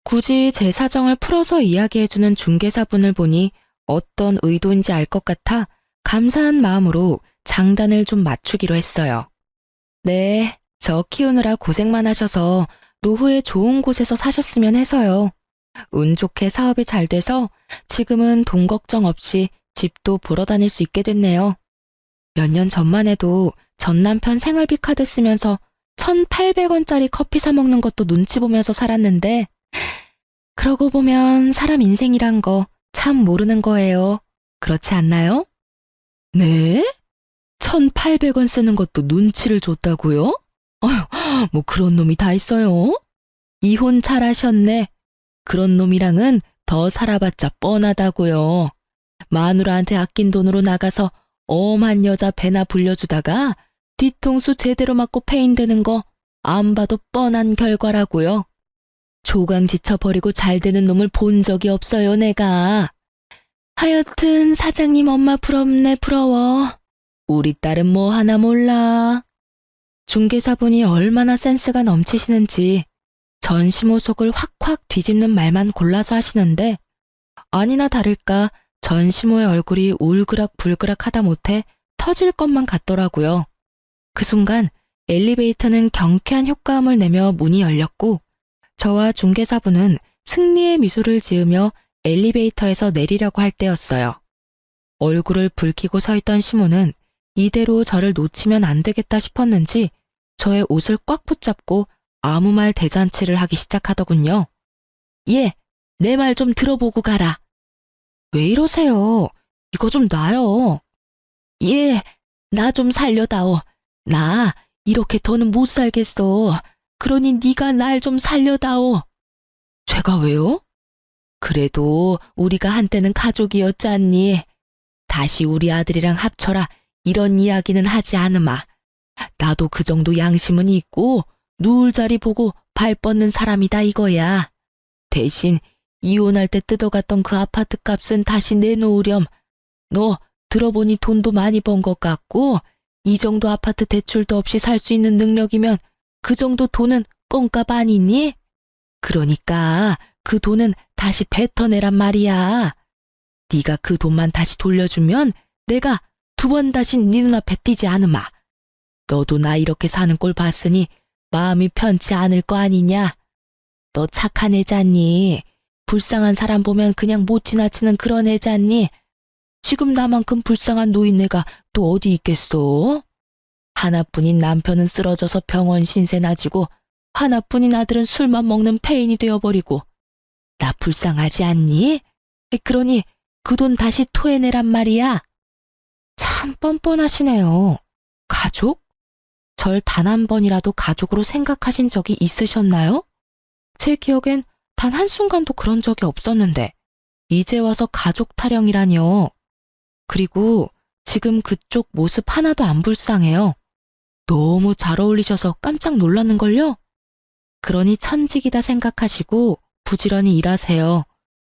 A: 굳이 제 사정을 풀어서 이야기해주는 중개사분을 보니 어떤 의도인지 알 것 같아 감사한 마음으로 장단을 좀 맞추기로 했어요. 네, 저 키우느라 고생만 하셔서 노후에 좋은 곳에서 사셨으면 해서요. 운 좋게 사업이 잘 돼서 지금은 돈 걱정 없이 집도 보러 다닐 수 있게 됐네요. 몇 년 전만 해도 전 남편 생활비 카드 쓰면서 1,800원짜리 커피 사 먹는 것도 눈치 보면서 살았는데 그러고 보면 사람 인생이란 거 참 모르는 거예요. 그렇지 않나요? 네? 1,800원 쓰는 것도 눈치를 줬다고요? 어휴, 뭐 그런 놈이 다 있어요. 이혼 잘하셨네. 그런 놈이랑은 더 살아봤자 뻔하다고요. 마누라한테 아낀 돈으로 나가서 엄한 여자 배나 불려주다가 뒤통수 제대로 맞고 패인되는 거 안 봐도 뻔한 결과라고요. 조강 지쳐버리고 잘 되는 놈을 본 적이 없어요, 내가. 하여튼 사장님 엄마 부럽네, 부러워. 우리 딸은 뭐 하나 몰라. 중개사분이 얼마나 센스가 넘치시는지 전시모 속을 확확 뒤집는 말만 골라서 하시는데 아니나 다를까 전시모의 얼굴이 울그락불그락 하다 못해 터질 것만 같더라고요. 그 순간 엘리베이터는 경쾌한 효과음을 내며 문이 열렸고 저와 중개사분은 승리의 미소를 지으며 엘리베이터에서 내리려고 할 때였어요. 얼굴을 붉히고 서 있던 시모는 이대로 저를 놓치면 안 되겠다 싶었는지 저의 옷을 꽉 붙잡고 아무 말 대잔치를 하기 시작하더군요. 예, 내 말 좀 들어보고 가라. 왜 이러세요? 이거 좀 놔요. 예, 나 좀 살려다오. 나 이렇게 더는 못 살겠어. 그러니 네가 날 좀 살려다오. 제가 왜요? 그래도 우리가 한때는 가족이었잖니. 다시 우리 아들이랑 합쳐라. 이런 이야기는 하지 않으마. 나도 그 정도 양심은 있고 누울 자리 보고 발 뻗는 사람이다 이거야. 대신 이혼할 때 뜯어갔던 그 아파트 값은 다시 내놓으렴. 너 들어보니 돈도 많이 번 것 같고 이 정도 아파트 대출도 없이 살 수 있는 능력이면 그 정도 돈은 껌값 아니니? 그러니까 그 돈은 다시 뱉어내란 말이야. 네가 그 돈만 다시 돌려주면 내가 2번 다신 네 눈앞에 띄지 않으마. 너도 나 이렇게 사는 꼴 봤으니 마음이 편치 않을 거 아니냐. 너 착한 애잖니. 불쌍한 사람 보면 그냥 못 지나치는 그런 애잖니. 지금 나만큼 불쌍한 노인네가 또 어디 있겠어? 하나뿐인 남편은 쓰러져서 병원 신세 나지고 하나뿐인 아들은 술만 먹는 폐인이 되어버리고 나 불쌍하지 않니? 그러니 그 돈 다시 토해내란 말이야. 참 뻔뻔하시네요. 가족? 절 단 한 번이라도 가족으로 생각하신 적이 있으셨나요? 제 기억엔 단 한순간도 그런 적이 없었는데 이제 와서 가족 타령이라니요. 그리고 지금 그쪽 모습 하나도 안 불쌍해요. 너무 잘 어울리셔서 깜짝 놀랐는걸요? 그러니 천직이다 생각하시고 부지런히 일하세요.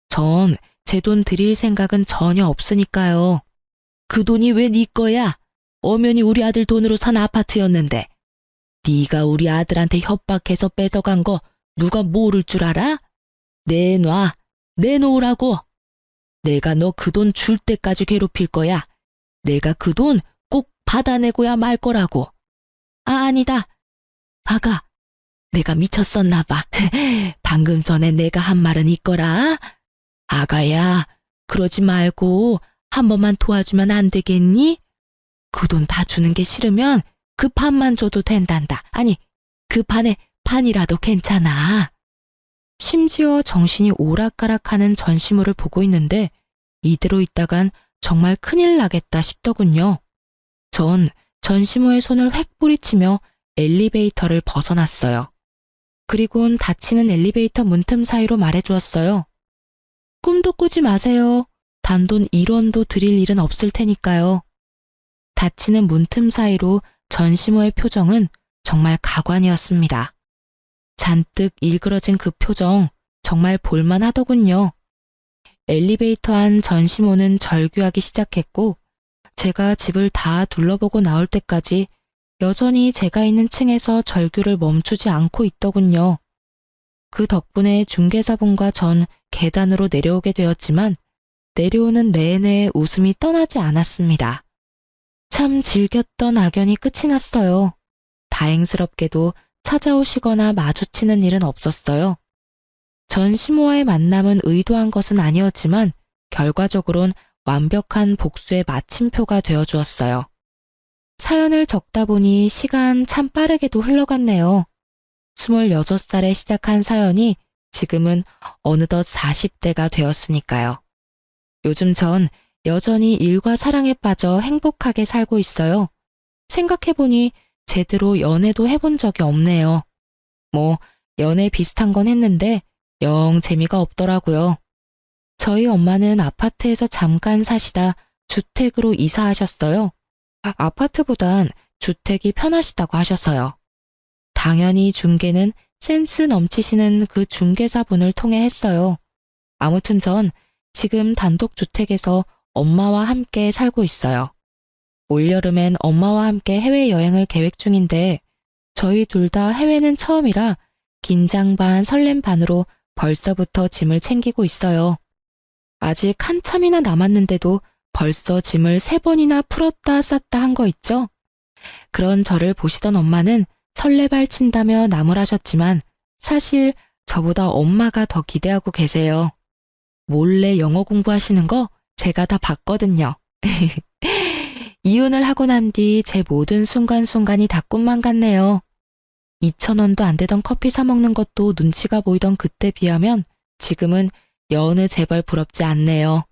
A: 전 제 돈 드릴 생각은 전혀 없으니까요. 그 돈이 왜 네 거야? 엄연히 우리 아들 돈으로 산 아파트였는데. 네가 우리 아들한테 협박해서 뺏어간 거 누가 모를 줄 알아? 내놔, 내놓으라고. 내가 너 그 돈 줄 때까지 괴롭힐 거야. 내가 그 돈 꼭 받아내고야 말 거라고. 아니다. 아가, 내가 미쳤었나 봐. 방금 전에 내가 한 말은 있거라. 아가야, 그러지 말고 한 번만 도와주면 안 되겠니? 그 돈 다 주는 게 싫으면 그 반만 줘도 된단다. 아니, 그 반에 반이라도 괜찮아. 심지어 정신이 오락가락하는 전시물을 보고 있는데 이대로 있다간 정말 큰일 나겠다 싶더군요. 전 전시모의 손을 획 뿌리치며 엘리베이터를 벗어났어요. 그리곤 닫히는 엘리베이터 문틈 사이로 말해주었어요. 꿈도 꾸지 마세요. 단돈 1원도 드릴 일은 없을 테니까요. 닫히는 문틈 사이로 전시모의 표정은 정말 가관이었습니다. 잔뜩 일그러진 그 표정 정말 볼만하더군요. 엘리베이터 안 전시모는 절규하기 시작했고 제가 집을 다 둘러보고 나올 때까지 여전히 제가 있는 층에서 절규를 멈추지 않고 있더군요. 그 덕분에 중개사분과 전 계단으로 내려오게 되었지만 내려오는 내내 웃음이 떠나지 않았습니다. 참 즐겼던 악연이 끝이 났어요. 다행스럽게도 찾아오시거나 마주치는 일은 없었어요. 전시모와의 만남은 의도한 것은 아니었지만 결과적으로는 완벽한 복수의 마침표가 되어주었어요. 사연을 적다 보니 시간 참 빠르게도 흘러갔네요. 26살에 시작한 사연이 지금은 어느덧 40대가 되었으니까요. 요즘 전 여전히 일과 사랑에 빠져 행복하게 살고 있어요. 생각해보니 제대로 연애도 해본 적이 없네요. 연애 비슷한 건 했는데 영 재미가 없더라고요. 저희 엄마는 아파트에서 잠깐 사시다 주택으로 이사하셨어요. 아파트보단 주택이 편하시다고 하셔서요. 당연히 중개는 센스 넘치시는 그 중개사분을 통해 했어요. 아무튼 전 지금 단독주택에서 엄마와 함께 살고 있어요. 올여름엔 엄마와 함께 해외여행을 계획 중인데 저희 둘 다 해외는 처음이라 긴장 반 설렘 반으로 벌써부터 짐을 챙기고 있어요. 아직 한참이나 남았는데도 벌써 짐을 3번이나 풀었다 쌌다 한 거 있죠? 그런 저를 보시던 엄마는 설레발 친다며 나무라셨지만 사실 저보다 엄마가 더 기대하고 계세요. 몰래 영어 공부하시는 거 제가 다 봤거든요. 이혼을 하고 난 뒤 제 모든 순간순간이 다 꿈만 같네요. 2,000원도 안 되던 커피 사 먹는 것도 눈치가 보이던 그때 비하면 지금은 여느 제발 부럽지 않네요.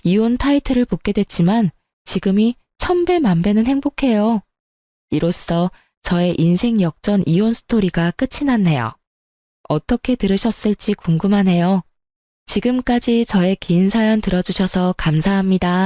A: 이혼 타이틀을 붙게 됐지만 지금이 1000배 만배는 행복해요. 이로써 저의 인생 역전 이혼 스토리가 끝이 났네요. 어떻게 들으셨을지 궁금하네요. 지금까지 저의 긴 사연 들어주셔서 감사합니다.